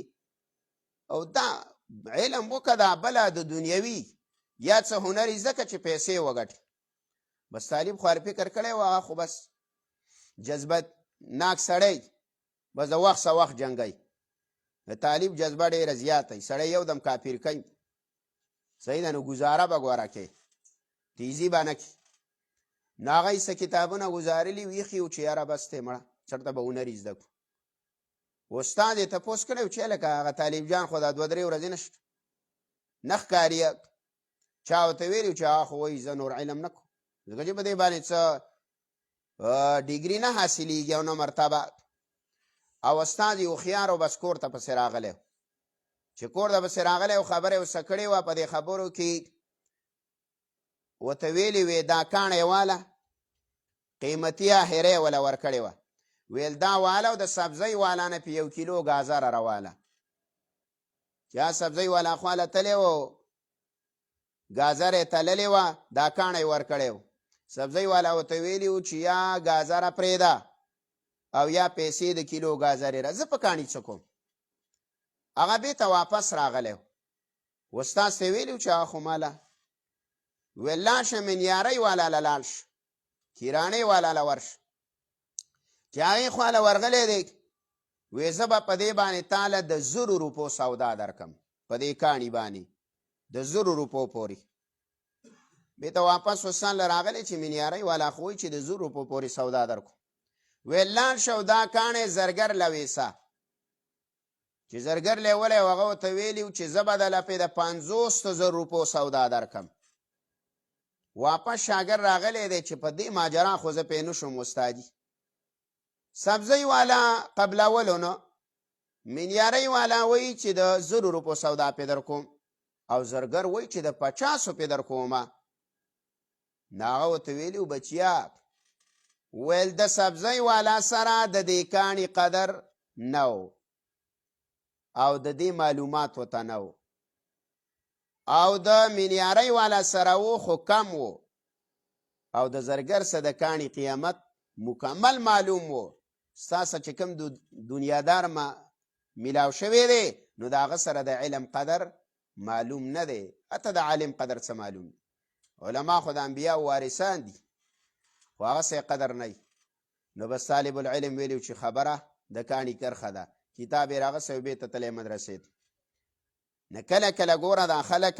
او دا علم وکړه دا بله د دنیوي یا څه هنري ځکه چې پیسې وګټي بس طالب خو فکر کړی و هغه خو بس جذبت ناک سړی بس د وخت څه وخت جنګی د طالب جذبه ډېره زیاته سړی یو دم کافر کوي صحیح ده نو ګزاره به ګوره کې تیزي به نه کړي نو هغه یې څه کتابونه ګزارلي ویښي و چې یاره بس دی مړه چېرته به هنري زده کړو استاد یې تپوس کړی و چې هلکه هغه طالب جان خو دا دوه درې ورځې نشته نه ښکاري چا ورته ویلي و چې هغه خو وایي زه نور علم نه کوم ځکه چې په دې باندې څه ډګري نه حاصلېږي او نه مرتبه او استاد یې هوښیار و بس کور ته پسې راغلی و چې کور ته پسې راغلی و خبره یې ورسه کړې وه په دې خبرو کې ورته ویلې وې دا کاڼی واله قیمتي اخره ولا ورکړې وه. ویل دا والا او د سبزۍ والا نه په 1 کیلو ګازره راواله. چې سبزۍ والا خواله تللی و ګازره یې تللې وه دا کاڼی ورکړی و. سبزۍ والا ورته ویلي و چې یا ګازره پرېږده او یا پیسې د کیلو ګازرې را. زه په کاڼي څه کوم؟ هغه بېرته واپس راغلی و. استاذ ته یې ویلي و چې هغه خو ماله ویل لاړ شه منیارۍ والا له لاړ شه کیرانۍ والا له ورشه. چې هغې خواله ورغلی دی وی زه به په دې باندې تاله د 1000 روپو سودا درکم په دې کاڼي باندې د 1000 روپو پورې. بېرته واپس استاد له راغلی چې منیارۍ والا خو وایي چې د 1000 روپو پورې سودا درکو. ویل لاړ شه او دا کاڼی زرګر له ویسه. چې زرګر لیولی و هغه ورته ویلي و چې زه به دله پرې د 50,000 روپو سودا درکم. واپس شاګر راغلی دی چې په دې ماجرا خو زه پرې نه شم استادي. سبزۍ والا قبلولو نه منیارۍ والا وایي چې د 1000 روپو سودا پرې در کوم او زرګر وایي چې د 50 پرې در کومه. نو هغه ورته ویلي و بچیا ویل د سبزۍ والا سره د دې کاڼي قدر نه و او د دې معلومات ورته نه و او د منیارۍ والا سره و خو کم و او د زرګر سره د کاڼي قیامت مکمل معلوم و. ستاسو چې کوم دنیادار ما میلاو شوی دی نو د هغه سره د علم قدر معلوم نه دی. حتی د عالم قدر څه معلوم دی؟ علما خو د انبیا وارثان دي خو هغه څه قدر نه. نو بس طالب العلم ویلو چې خبره د کاڼي کرښه ده. کتاب یې راغستی و بېرته تللی مدرسې ته. نه کله کله ګوره دا خلک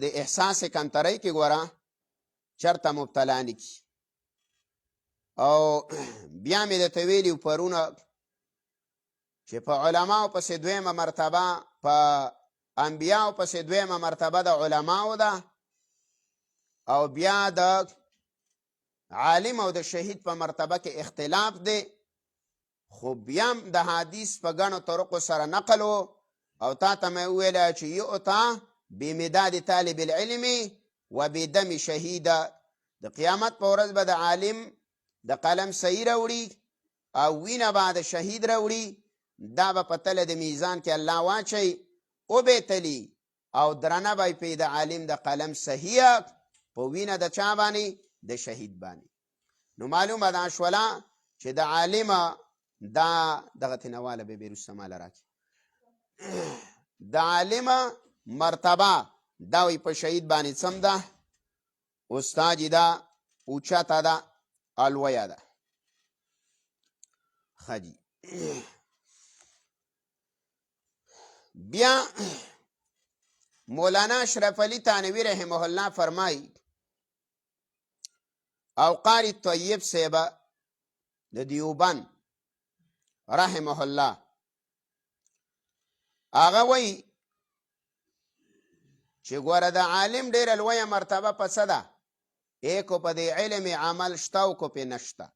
د احساس کمترۍ کې ګوره چرته مبتلا نه کي. او بیا مې درته ویلي پرونه چې په علماو پسې دویمه مرتبه په انبیاو پسې دویمه مرتبه د علماو ده او بیا د عالم او د شهید په مرتبه کې اختلاف دی. خو بیا د حدیث په ګڼو طرقو سره نقل او تا ته مې وویله چې یؤتا بمداد طالب العلم و بدم شهیده. د قیامت په ورځ به د عالم د قلم صحیح راوړي او وینه به د شهید راوړي. دا به په تله د میزان کې الله واچوي او به تلي او درنه به پې د عالم د قلم صحیح په وینه د چا باندې د شهید باندې. نو معلومه ده شوله چې د عالمه دا دغه تنواله به وروسته ماله راکړي. د عالمه مرتبه دا وی په شهید باندې سم ده استاد دا اوچته ده الویا ده. خجی بیا مولانا اشرف علی تانوی رحمه الله فرمای او قاری طیب صاحب د دیوبند رحمه الله هغه وی چې ګوره د عالم ډېره لویه مرتبه په څه ده؟ ایکو په دې علم عمل شته او کو پې نشته.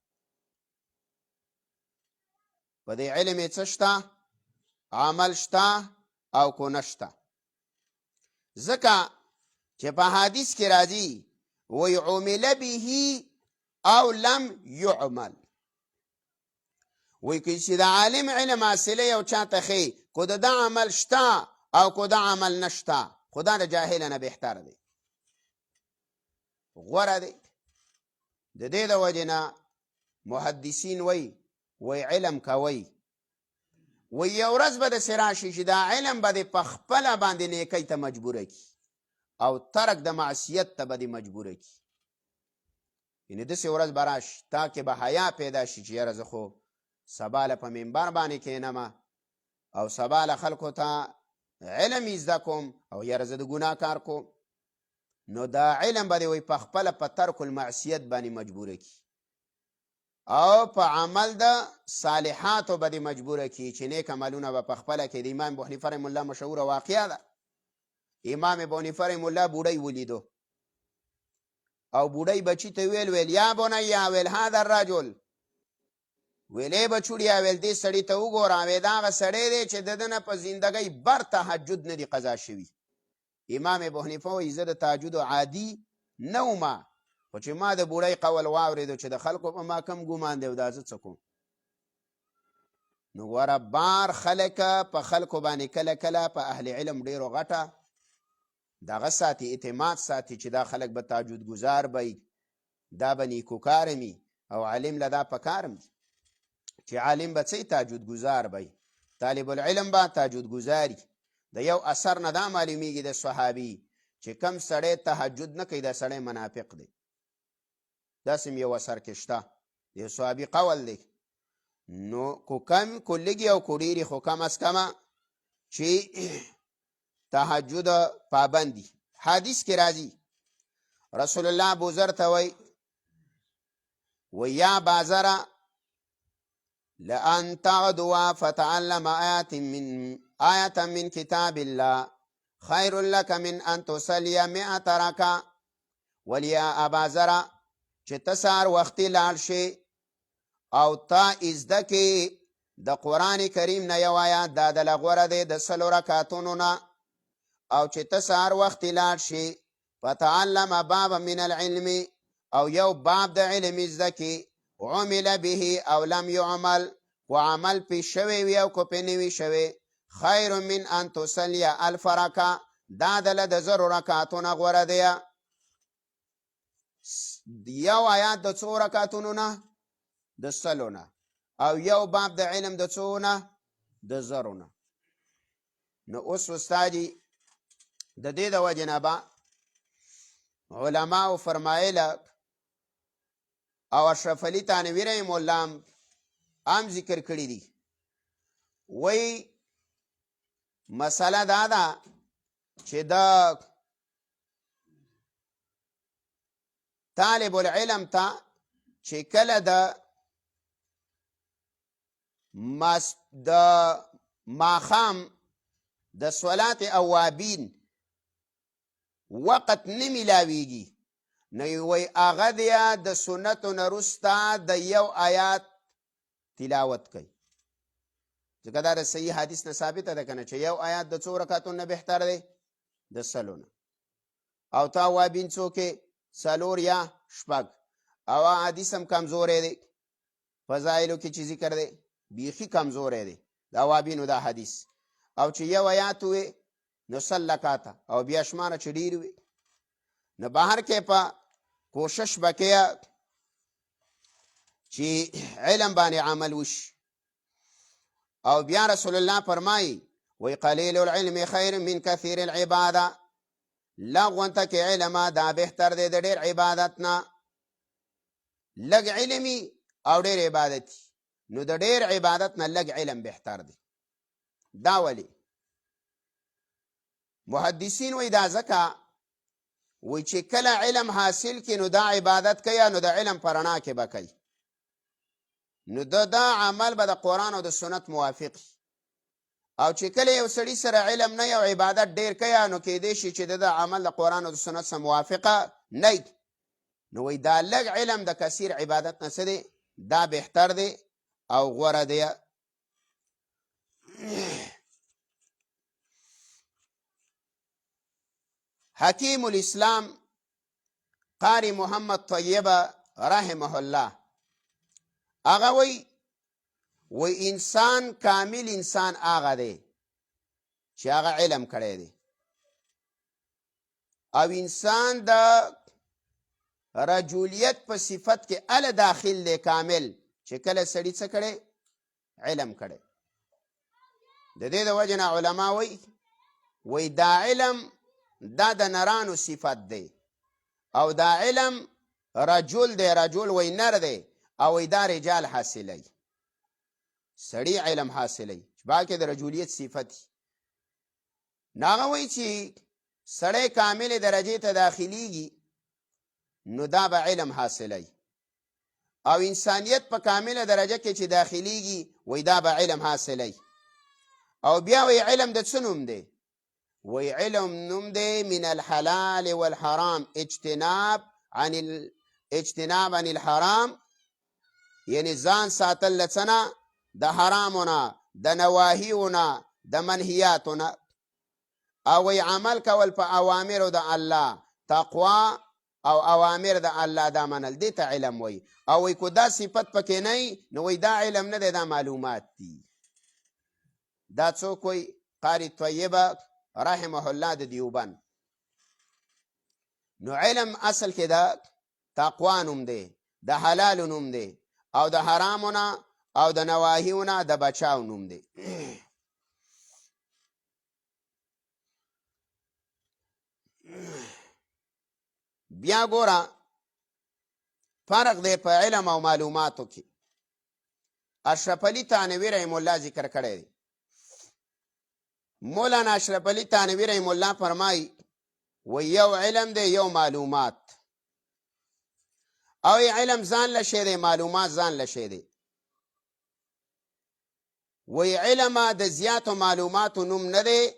په دې علم څه شته؟ عمل شته او کو نشته. ځکه چې په حدیث کې راځي وی عمل به او لم يعمل. وی که چې د عالم علم حاصله یو چاته ښي کو د عمل شته او کو د عمل نشته خدا د جاهل نه بهتر دی غوره دی. د دې د وجې نه محدثین وی علم کوئ وی یو ورځ به داسې راشي چې دا علم به دې په خپله باندې نیکۍ ته مجبوره کي او ترک د معصیت ته به دې مجبوره کي. یعنې داسې ورځ به راشي تا کې به حیا پیدا شي چې یاره زه خو سبا له په منبر باندې کښېنمه او سبا له خلکو ته علم یې زده کوم او یاره زه د ګناه کار کوم. نو دا علم به دې وی په خپله په ترک المعصیت باندې مجبوره کي او په عمل د صالحاتو به دې مجبوره کي چې نیک عملونه به په خپله کې د امام ابو حنیفه رحم الله مشهوره واقعه ده. امام ابو حنیفه رحم الله بوډۍ ولیدو او بوډۍ بچي ته ویل یا بنیا ویل هذا الرجل ویلې بچوړیا ویل دې سړي ته وګوره وی دا هغه سړی دی چې د ده نه په زندګۍ بر تهجد نه دي قضا شوي. امام ابو حنیفه وایي زه د تهجد عادي نه ومه خو چې ما د بوډۍ قول واورېدو چې د خلکو په ما کم ګمان دی او دا زه څه کوم. نو ګوره بار خلک په خلکو باندې کله کله په اهل علم ډېرو غټه دغه ساتي، اعتماد ساتي چې دا خلک به تهجد ګزار به دا به نیکوکاره مي او عالم له دا پکارم چې عالم به څه تهجد ګزار به طالب العلم به تهجد ګزاري. د یو اثر نه دا معلومیږي د صحابي چې کم سړی تهجد نه کوي دا سړی منافق دی. داسې یو اثر کې شته د یو صحابي قول دی. نو کو کم کو لږي او کو ډېرې خو کم از کمه چې تهجد پابندي. حدیث کې راځي رسول الله ابوذر ته وی یا بازره لأن تغدوا فتعلم آية من كتاب الله خير لك من أن تصلي 100 ركعة. ولیا ابازره چې ته سهار وختي لاړ شې او تا زده کې د قرآن کریم نه یو آیات دا دله غوره دی د 100 رکعتونو نه. او چې ته سهار وختي لاړ شې فتعلم بابا من العلم او یو باب د علم زده کې عمل به او لم يعمل و عمل پی شوی وی او کو پی نوی شوی خیر من ان تصلی 1000 رکعه دا دله د 100 رکعتونه غوره دی. یو آیات د 100 رکعتونو نه د 100 نه او یو باب د علم د 100 نه د 0 نه. نو اوس استادی د دې د وجې نه به علماو فرمایله او اشرف علي تانوي رحم الله هم ذکر کړي دي. وی مسله دا ده چې د طالب العلم ته چې کله د ماښام د صلات اوابین وقت نه میلاویږي نو وی هغه دی د سنتو نه وروسته د یو آیات تلاوت کوي. ځکه دا د صحیح حدیث نه ثابته ده که نه چې یو آیات د 100 رکعتونو نه بهتر دی د 100 نه. او تا اوابین څو کې 4 یا 6 او حدیث هم کمزوری دی فضایلو کې چې ذکر دی بیخي کمزوری دی د اوابینو دا حدیث. او چې یو آیات وي نو 100 رکعته او بیا شماره چې ډېر وي نو بهر کې په کوشش وکړه چې علم باندې عمل وشي. او بیا رسول الله فرمایي وی قلیل العلم خیر من کثیر العباده لغونته کې علم دا بهتر دی د ډېر عبادت نه. لږ علمي او ډېر عبادتي نو د ډېر عبادت نه لږ علم بهتر دی. دا ولی محدثین وی دا ځکه وی چې کله علم حاصل کی نو دا عبادت کوي نو د علم په رڼا کې به کوي نو دا عمل به د قرآن او د سنت موافق. او چې کله یو سړي سره علم نه یو عبادت ډېر کوي نو کیدای شي چې د عمل د قرآن او د سنت سره موافقه نه نو وی دا لږ علم د کثیر عبادت نه څه دی دا بهتر دی او غوره دی. حکیم الاسلام قاری محمد طیبه رحمه الله هغه وی انسان کامل انسان هغه دی چې هغه علم کړی دی او انسان د رجولیت په صفت کې ال داخل دی کامل چې کله سړی څه کړي علم کړي. د دې د وجې نه علما وی دا علم دا د نرانو صفت دی او دا علم رجل دی رجل وی نر دی او وی دا رجال حاصلی سړی علم حاصلی باکې د رجولیت صفت ناغه وی چې سړی کامل درجه ته داخليږي نو دا به علم حاصلی او انسانیت په کامله درجه کې چې داخليږي وی دا به علم حاصلی. او بیا وی علم د څه نوم دی وی علم نوم دی من الحلال والحرام اجتناب عن الحرام یعنی ځان ساتل لڅنه د حرامونه د نواهیونه د منهیاتونه او وی عمل کول په اوامرو د الله تقوا او اوامر د الله دا منل دې ته علم وای. او وای کو دا صفت پکې نه نو وای دا علم نه دی، دا معلومات دي. دا څوک وای؟ قاری طیبه رحمه الله د دیوبند. نو علم اصل کې دا تقوا نوم دی، د حلال نوم دی، او د حرامونه او د نواهیونه د بچاو نوم دی. بیا ګوره فرق دی په علم او معلوماتو کې. اشرف علي تانوي رحم الله ذکر کړی دی. مولانا اشرف علي تانوي رحم الله فرمایي و یو علم دی یو معلومات. او علم ځان له شی دی، معلومات ځان له شی دی. وی علم د زیاتو معلوماتو نوم نه دی،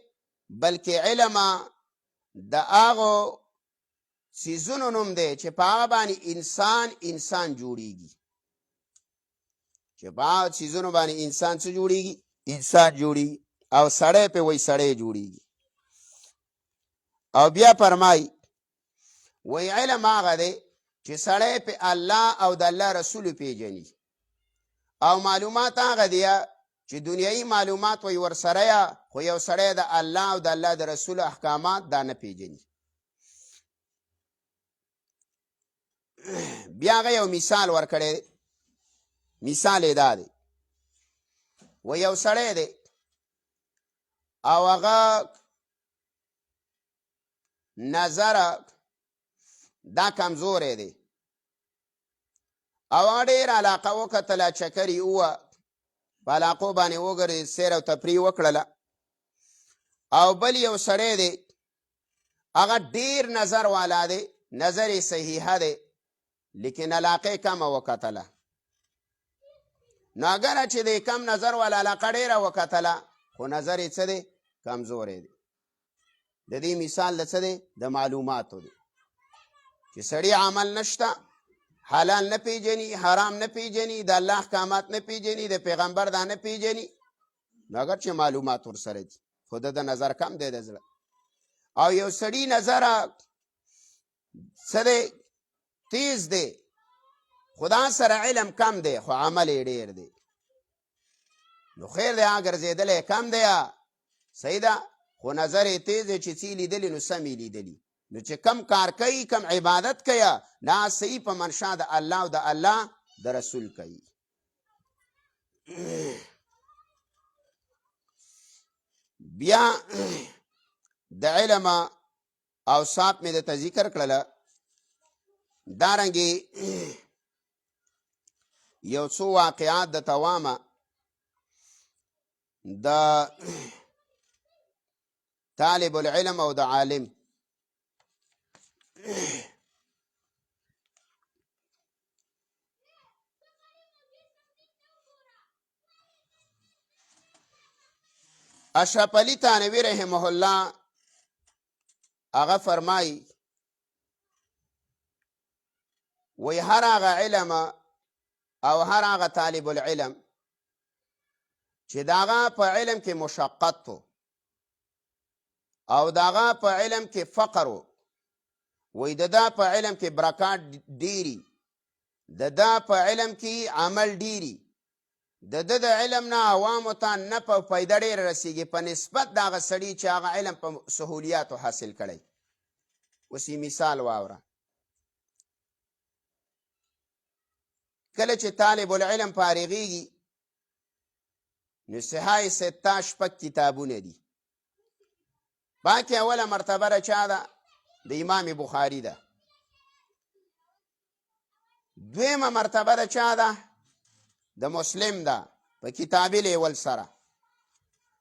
بلکې علم د هغو څیزونو نوم دی چې په هغه باندې انسان جوړیږي. چې په هغه څیزونو باندې انسان څه جوړیږي؟ انسان جوړیږي. او سړی پې وی سړی جوړیږي. او بیا فرمایي وی علم هغه دی چې سړی پې الله او د الله رسول پیژني. او معلومات هغه دی چې دنیایي معلومات وی ورسره یا خو یو سړی د الله او د الله د رسول احکامات دا نه پیژني. بیا هغه یو مثال ورکړی. مثال یې دا دی و یو سړی دی او هغه نظر دا کمزوری دی او هغه ډېر علاقه وکتله، چکرې ووه، په علاقو باندې وګرځېد، سیر او تفریح وکړله. او بل یو سړی دی هغه ډېر نظر والا دی، نظر یې صحیحه دی، لیکن علاقه کمه وکتله. نو اګره چې د کم نظر والا علاقه ډېره وکتله خو نظر یې څه دی؟ کمزوری دی. د دې مثال د څه دی؟ د معلوماتو دی. چې سړی عمل نشته، حلال نه پیژني، حرام نه پیژني، د الله احکامات نه پیژني، د پیغمبر دا نه پیژني، نو اگر چې معلومات ورسره دي خو د نظر کم دی د زړه. او یو سړي نظر څه دی؟ تیز دی، خدا سره علم کم دی خو عمل یې ډېر دی. نو خیر دی هغه ګرځېدلی کم دی صحیح ده، خو نظر یې تیز دی چې څه لیدلي نو سم یې لیدلي. نو چې کم کار کوي، کم عبادت کوي، نه صحیح په منشا د الله او د الله د رسول کوي. بیا د علم اوصاف مې درته ذکر کړله. دارنګې یو څو واقعات د توامه د طالب العلم او د عالم. اشرف علي تانوي رحمه الله هغه فرمایي وی هر هغه علم او هر هغه طالب العلم چې داغه په علم کې مشقت او داغه په علم کې فقر وی دا په علم کې برکات ډیری، دا په علم کې عمل ډیری، د علم نه عوامو ته نه په فایده ډېر رسیږي په نسبت د هغه سړي چې هغه علم په سهولیاتو حاصل کړی. اوس مثال واوره. کله چې طالب العلم فارغیږي نو صحای 16 شپږ کتابونه دي. باقي اوله مرتبه د چا ده؟ د امام بخاري ده. دویمه مرتبه د چا ده؟ د مسلم ده په کتاب الاول سره.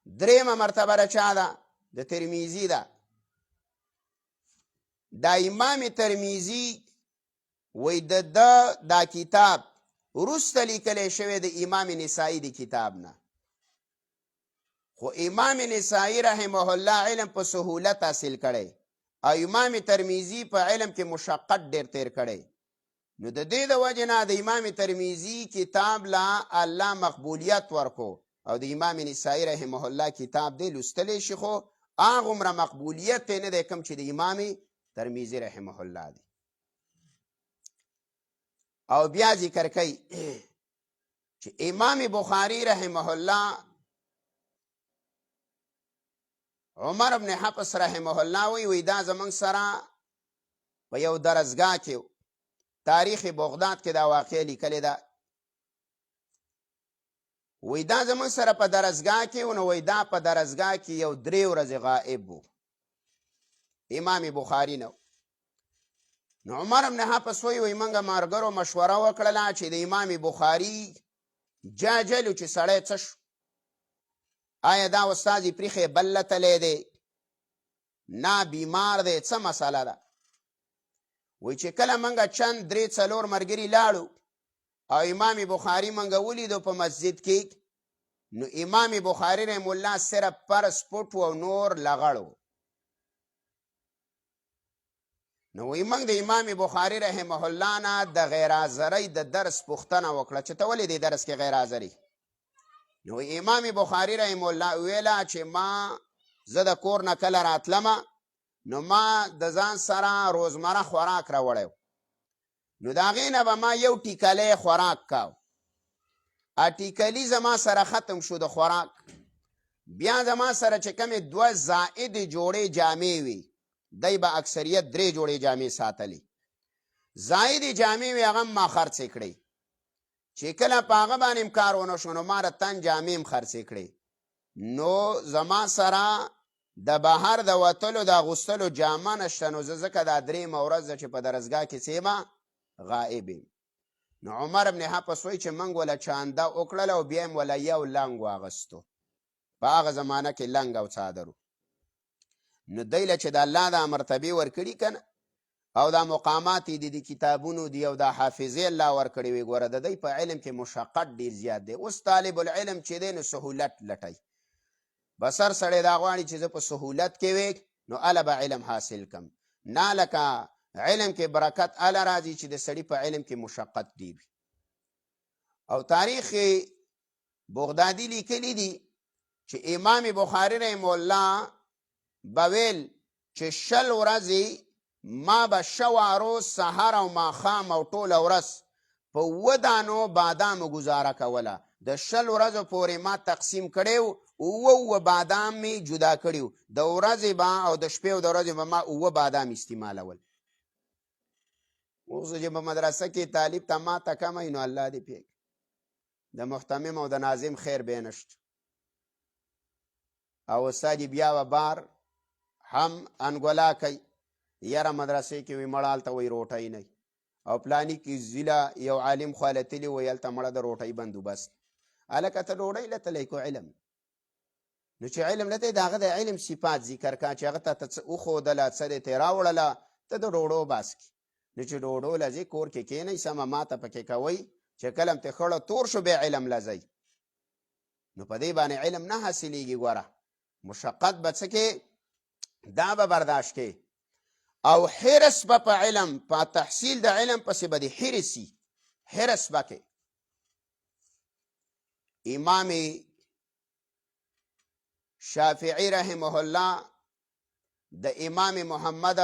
دریمه مرتبه د چا ده؟ د ترمذی ده. دا امام ترمذی وی دا کتاب وروسته لیکلی شوی د امام نسائی د کتاب نه، خو امام نسائی رحمه الله علم په سهولت حاصل کړی او امام ترمذی په علم کې مشقت ډېر تیر کړی. نو د دې د وجې نه د امام ترمذی کتاب لا الله مقبولیت ورکو او د امام نسائی رحمه الله کتاب دی لوستلی شي خو هغومره مقبولیت نه دی کوم چې د امام ترمذی رحمه الله دی. او بیا ذکر کوي چې امام بخاری رحمه الله عمر ابن حفص رحمه الله وی دا زمنګ سره په یو درسګاه کې تاریخ بغداد کې دا واقع لیکل ده وی دا زمنګ سره په درسګاه کې نو وی دا په درسګاه کې یو 3 ورځې غائب وو امام بخاری نو عمر ابن حفص وی منګه مارګرو مشوره وکړه چې د امام بخاری جاجلو چې سړی څه شو آیا دا استاد پریخه بلتلې دی نه بیمار دی څه مساله ده وی چې کله منګه چند 3-4 مرګري لاړو او امام بخاری منګه ولیدو په مسجد کې نو امام بخاری رحم الله صرف پر سپوټ او نور لغړو نو وی منګ د امام بخاری رحمه الله نه د غیر حاضری د درس پوښتنه وکړه چې ته ولې د درس کې غیر حاضری نو امام بخاری رحم الله ویلا چې ما زه د کور نه کله راتلم نو ما د ځان سره روزمره خوراک راوړی نو د هغې نه به ما یو ټیکلی خوراک کاو ټیکلي زما سره ختم شو د خوراک بیا زما سره چې کمې 2 زائد جوړې جامې وي دی به اکثریت 3 جوړې جامې ساتلې زائد جامې وي هغه ما خرڅې کړې چې کله په هغه باندې کار ونه شو نو ما د تن جامې هم خرڅې کړې نو زما سره د بهر د وتلو د اغوستلو جامه نشته نو زه ځکه دا 3 ورځ ده چې په درسګاه کې سیمه غائب یم نو عمر ابن حفص وی چې منګ ولا چانده وکړله او بیا هم ولا یو لنګ واغستو په هغه زمانه کې لنګ او څادر نو دی له چې د الله دا مرتبې ورکړي کنه او دا مقامات دي د کتابونو دی او دا حافظې الله ورکړي وي ګوره د دی په علم کې مشقت ډیر زیات دی اوس طالب العلم چې دی نو سهولت لټي بسر سړی دا غواړي چې زه په سهولت کې وي نو اله به علم حاصل کم نه لکه علم کې برکت اله راځي چې د سړي په علم کې مشقت دی او تاریخ بغدادي لیکلی دي چې امام بخاری رحم الله بویل چې 20 ورځې ما به شوارو سحر او ماښام او ټوله ورځ په 2 دانو بادامو ګزاره کوله د 20 ورځو پورې ما تقسیم کړی و بادام می جدا کړیو د ورځې با او د شپې او د ورځې به ما 2 بادام استعمالول اوس چې په مدرسه کې طالب ته ما ته کمی نو الله دې پیږ د محتمم او د ناظم خیر به نشت او استاد بیا و بار هم انګولا کوي یاره مدرسې کې وی مړال ته وی روټۍ نه او پلانی کې ضلع یو عالم خالتلی ویل ته مړه د روټۍ بندوبست الکه ته ډوډۍ لته کو علم نو چې علم لته داغه د علم صفات ذکر کا چې هغه ته او خو د لا څه ته راوړله ته د ډوډو باس کی نو چې ډوډو لږه کور کې کینې سم ماته پکې کوي چې کلم ته خړه تور شو به علم لځي نو په دې باندې علم نه حاصلېږي ګوره مشقت بچکه دا به برداشت کې او حرس په علم په تحصیل د علم پسې به د حرسي حرس بکې امام شافعی رحمه الله د امام محمد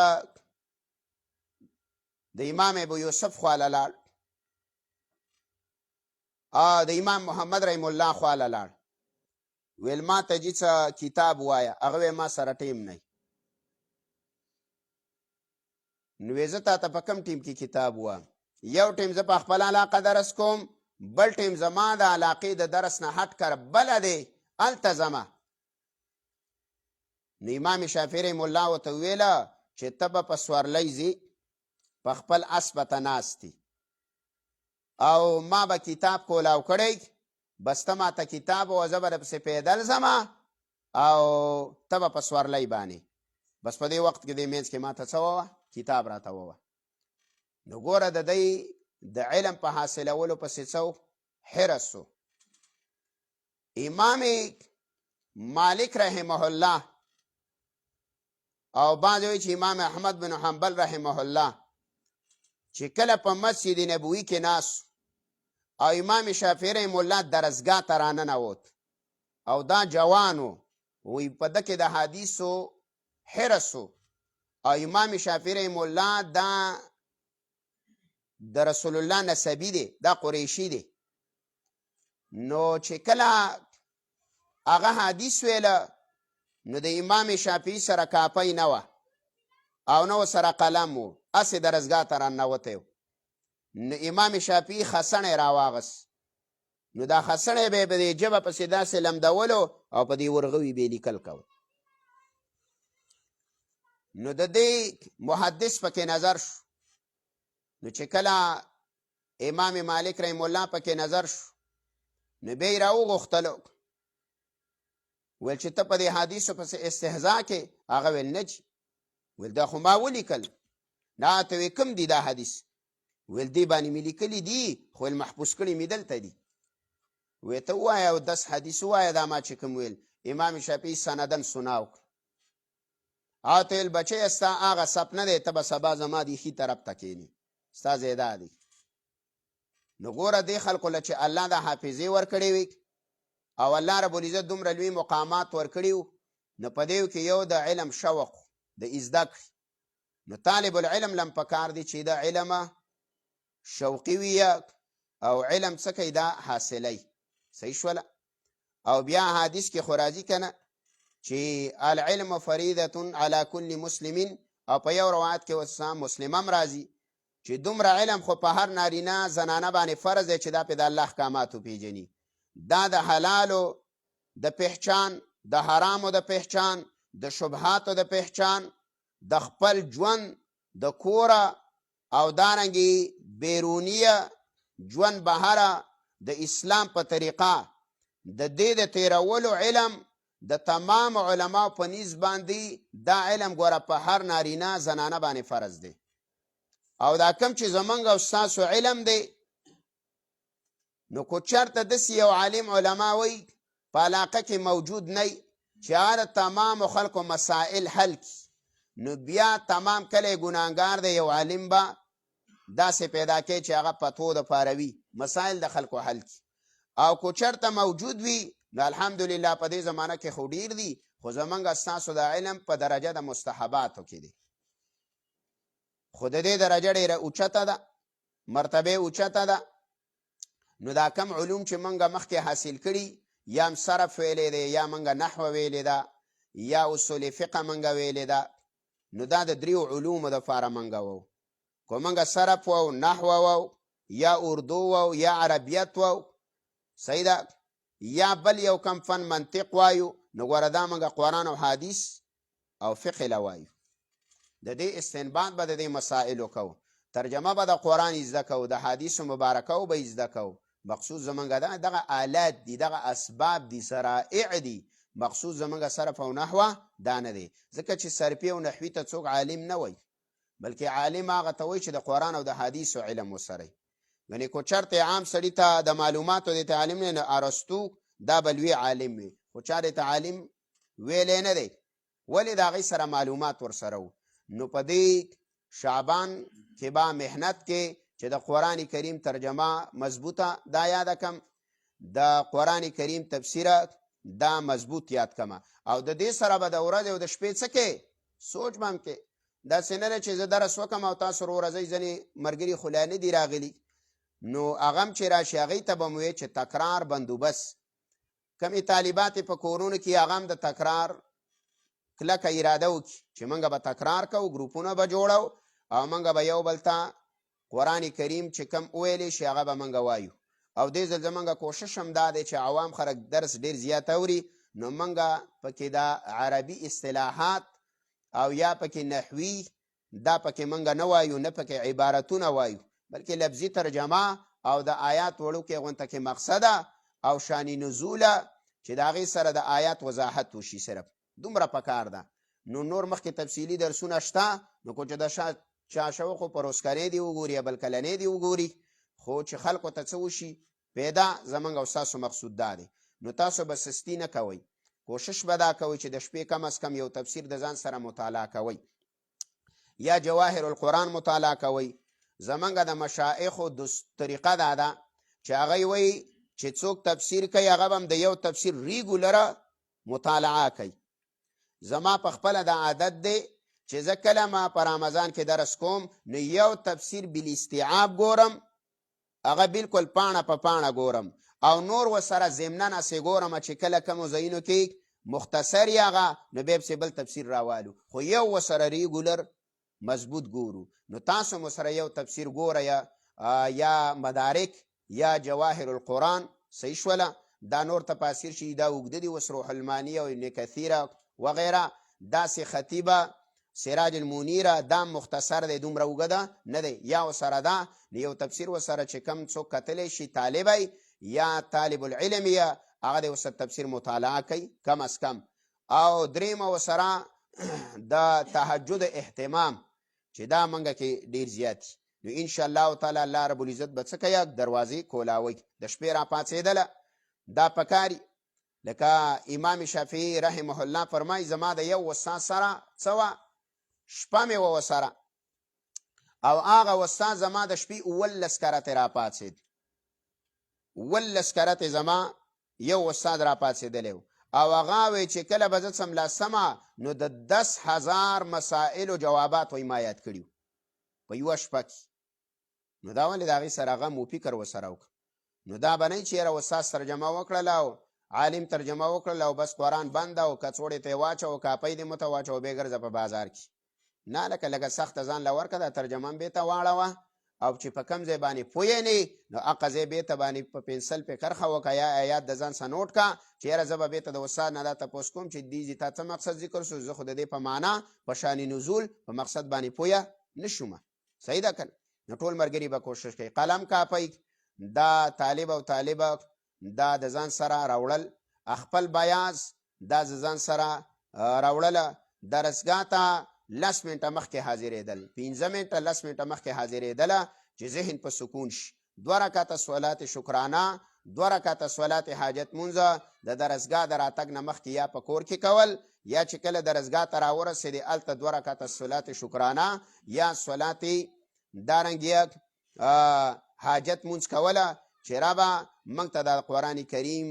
د امام ابو یوسف خواله لاړ د امام محمد رحم الله خواله لاړ ویل ما ته چې کتاب وایا هغه ما سره ټیم نه نو زه ته په کم ټیم کې کتاب وایم یو ټیم زه په خپل علاقه درس کوم بل ټیم زما د علاقې د درس نه هټ کر بل دی التزمه نو امام شافعی رحم الله وته ویله چې ته به په سورلی ځې په خپل اسب ته ناستی او ما به کتاب کولاو کړی بس ته ما ته کتاب او زه به پسې پیدل ځمه او ته به په سورلی باندې بس په دې وخت کې د منځ کې ما ته څه ووه کتاب راته ووه نو ګوره د دی د علم په حاصلولو پسې څه حرس و امام مالک رحمه الله او بعض وی چې امام احمد بن حنبل رحمه الله چې کله په مسجد نبوي کې ناس او امام شافعی رحم الله درسګاه ته راننوت او دا جوانو وی په دکې د حدیثو حرسو او امام شافعی رحم الله دا د رسول الله نسبی دی، دا قریشي دی. نو چې کله هغه حدیث ویله نو د امام شافعي سره کاپۍ نه وه او نه سره قلم و، هسې درسګاه ته راننوتی و. نو امام شافعي خسڼی راواغست، نو دا خسڼی به یې په دې ژبه پسې داسې لمدولو او په دې ورغوي به یې لیکل کول. نو د دې محدث پکې نظر شو. نو چې کله امام مالک رحم الله پکې نظر شو نو بیا یې راوغوښتلو، ویل چې ته په دې حدیثو پسې استهزا کې؟ هغه ویل نه چې، ویل دا خو ما ولیکل. نه ته وی کوم دی دا حدیث؟ ویل دې باندې مې لیکلي دي خو محبوس کړي مې دلته دي. وی ته ووایه او 10 حدیث ووایه دا ما چې کوم ویل. امام شافعي سندن سناو کړ. او ته ویل بچی ستا هغه سپ نه دی، ته به سبا زما دې ښي طرف ته کښېنې، ستا ځای دا دی. نو ګوره دې خلکو له چې الله دا حافظې ورکړې وي او الله رب العزت دومره لوی مقامات ورکړي وو، نو په دې کې یو د علم شوق د زده کړې. نو طالب العلم لم پکار دی چې دا علم شوقي وي او علم څه کوي دا حاصلی. صحیح شوله؟ او بیا حدیث کې خو راځي که نه چې العلم فریضة علی کل مسلم، او په یو روایت کې وسا مسلم هم راځي چې دومره علم خو په هر نارینه زنانه باندې فرض دی چې دا په د الله احکامات وپېژني. دا د حلالو د پہچان، د حرامو د پہچان، د شبهاتو د پہچان، د خپل ژوند د کوره او دارنګې بیرونیه ژوند بهره د اسلام په طریقه د دې د تیرولو علم د تمام علماء په نیز باندې دا علم ګوره په هر نارینه زنانه باندې فرض دی. او دا کم چې زمونږ او ستاسو علم دی، نو کو چېرته داسې یو عالم علما وی په علاقه کې موجود نه چې هغه تمامو خلکو مسائل حل کړي، نو بیا تمام کلی ګناهګار دی. یو عالم به داسې پیدا کوي چې هغه پتو دپاره وي مسائل د خلکو حل کړي. او کو چېرته موجود وي نو الحمدلله په دې زمانه کې خو ډېر دي، خو زمونږ ستاسو د علم په درجه د مستحباتو کې دی. خو د دې درجه ډېره اوچته ده، مرتبه اوچته ده. نو دا کم علوم چې مونږ مخکې حاصل کړي، یا صرف ویلی دی، یا مونږ نحو ویلی ده، یا اصول فقه مونږ ویلی ده، نو دا د 3 علومو دپاره مونږ وو. که مونږ صرف وو، نحو وو، یا اردو وو، یا عربیت وو، صحیح ده، یا بل یو کم فن منطق وایو، نو ګوره دا مونږ قرآن او حدیث او فقه له وایو. د دې استنباط به د دې مسائلو کوو، ترجمه به د قرآن زده کوو، د حدیثو مبارکو به زده کوو. مقصود زمونږ دغه آلات دي، دغه اسباب دي، سرائع دي. مقصود زمونږ صرف او نحوه دا نه دی. ځکه چې صرفي او نحوي ته څوک عالم نه وایي، بلکې عالم هغه ته وایي چې د قرآن او د حدیثو علم وسره وي. یعنې کو چېرته عام سړي ته د معلوماتو د تعلیم نه، نو ارسطو دا به لوی عالم وي، خو چا د تعلیم ویلی نه دی. ولې د هغې سره معلومات ورسره و. نو په دې شعبان کې به محنت کې چې د قرآن کریم ترجمه مضبوطه دا یاد کم، د قرآن کریم تفسیره دا مضبوط یاد کمه، او د دې سره به د ورځې او د شپې څه کې سوچ به هم کې. داسې نه ده چې زه درس وکم او تاسو ورځئ ځینې ملګري خو لا نه دي راغلي، نو هغه هم چې راشي هغې ته به مو ویې چې تکرار بندوبست. کمې طالبات په کورونو کې هغه هم د تکرار کلکه اراده وکړي چې موږ به تکرار کوو، ګروپونه به جوړو او موږ به یو بل ته قرآن کریم چې کم وویلی شي هغه به موږ وایو. او دې ځل زموږ کوشش هم دا دی چې عوام خلک درس ډېر زیات اوري، نو موږ پکې دا عربي اصطلاحات او یا پکې نحوي دا پکې موږ نه وایو، نه پکې عبارتونه وایو، بلکې لفظي ترجمه او د آیات وړوکې غونته کې مقصده او شان نزوله چې د هغې سره د آیات وضاحت وشي، صرف دومره پکار ده. نو نور مخکې تفصیلي درسونه شته، نو کو چې د چا شوق خو په روزګارۍ دې وګوري یا بل کلنۍ دې وګوري، خو چې خلکو ته څه وشي پیدا، زمونږ او ستاسو مقصود دا دی. نو تاسو به سستي نه کوئ، کوشش به دا کوئ چې د شپې کم از کم یو تفسیر د ځان سره مطالعه کوئ، یا جواهر القرآن مطالعه کوئ. زمونږ د مشایخو د طریقه دا ده چې هغوی وایي چې څوک تفسیر کوي هغه به هم د یو تفسیر ریګولره مطالعه کوي. زما په خپله دا عادت دی چې زه کله ما په رمضان کې درس کوم نو یو تفسیر بالاستیعاب ګورم، هغه بالکل پاڼه په پاڼه ګورم، او نور ورسره ضمناً هسې ګورم چې کله کومو ځایونو کې مختصر یې هغه نو بیا پسې بل تفسیر راوالو، خو یو ورسره ریګولر مضبوط ګورو. نو تاسو مو سره یو تفسیر ګوره، یا مدارک یا جواهر القرآن، صحیح شوله. دا نور تفاسیر چې دا اوږده دي، اوس روح المانی او ابن کثیره وغیره، داسې خطیبه سراج المنیره دا مختصر دی، دومره اوږده نه دی. یا ورسره دا یو تفسیر ورسره چې کم څوک کتلی شي طالبی یا طالب العلم یا هغه د ورسره تفسیر مطالعه کوي کم از کم. او دریمه ورسره د تهجد اهتمام چې دا منګه کې ډیر زیات، نو انشاءالله تعالی الله رب العزت به څه کوي، دروازې کولاوي. د شپې را پاڅېدله دا پکاري، لکه امام شافعي رحمه الله فرمایي زما د یو استاد سره څه وه، شپه مې وه ورسره، او هغه استاد زما د شپې 19 کرتې را پاڅېد، 19 کرتې زما یو استاد را پاڅېدلی و، او هغه وی چې کله به زه څملاسمه نو د 10,000 مسائلو جوابات وی ما یاد کړي په یوه شپه کې. نو دا ولې د هغې سره هغه مو فکر ورسره وکړه. نو دا به نه چې یاره استاد ترجمه وکړله او عالم ترجمه وکړله او بس قرآن بند او کڅوړې ته یې واچوه، کاپۍ دې مته واچوه، بیا ګرځه په بازار کې. نه، لکه سخته ځان له ورکړه، دا ترجمه هم بېرته واړوه، او چې په کم ځای باندې پوهې نه نو هغه ځای بېرته باندې په پنسل پې کرښه وکړه یا آیات د ځان څخه نوټ کا چې یاره زه به بېرته د استاد نه دا تپوس کوم چې دې ځي تا څه مقصد ذکر شو، زه خو د دې په معنا په شان نزول په مقصد باندې پوهه نه شومه. صحیح ده که نه؟ نو ټول ملګري به کوشش کوي قلم کاپۍ دا طالب او طالبه دا د ځان سره راوړل، خپل بیاز دا د ځان سره راوړله، درسګاه ته 10 منټه مخکې حاضرېدل، 15 منټه 10 منټه مخکې حاضرېدله چې ذهن په سکون شي. 2 رکعته صلات شکرانه، 2 رکعته صلات حاجت مونځه د درسګاه د راتګ نه مخکې یا په کور کې کول، یا چې کله درسګاه ته راورسېدې هلته 2 رکعته صلات شکرانه یا صلات دارنګې حاجت مونځ کوله چې ربه موږ ته د قرآن کریم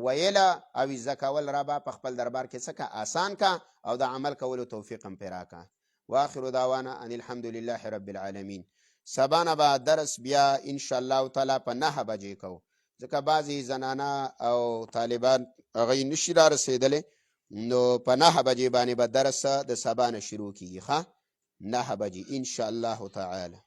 ویله او زده کول ربه په خپل دربار کې څه که آسان کا او د عمل کولو توفیق هم پرې راکړه. واخر دعوانا ان الحمد لله رب العالمین. سبا نه به درس بیا انشاءالله تعالی په 9 بجې کوو، ځکه بعضې زنانه او طالبان هغوی نشي را رسېدلی، نو په 9 بجې باندې به درس د سبا نه شروع کېږي. ښه 9 بجې انشاءالله تعالی.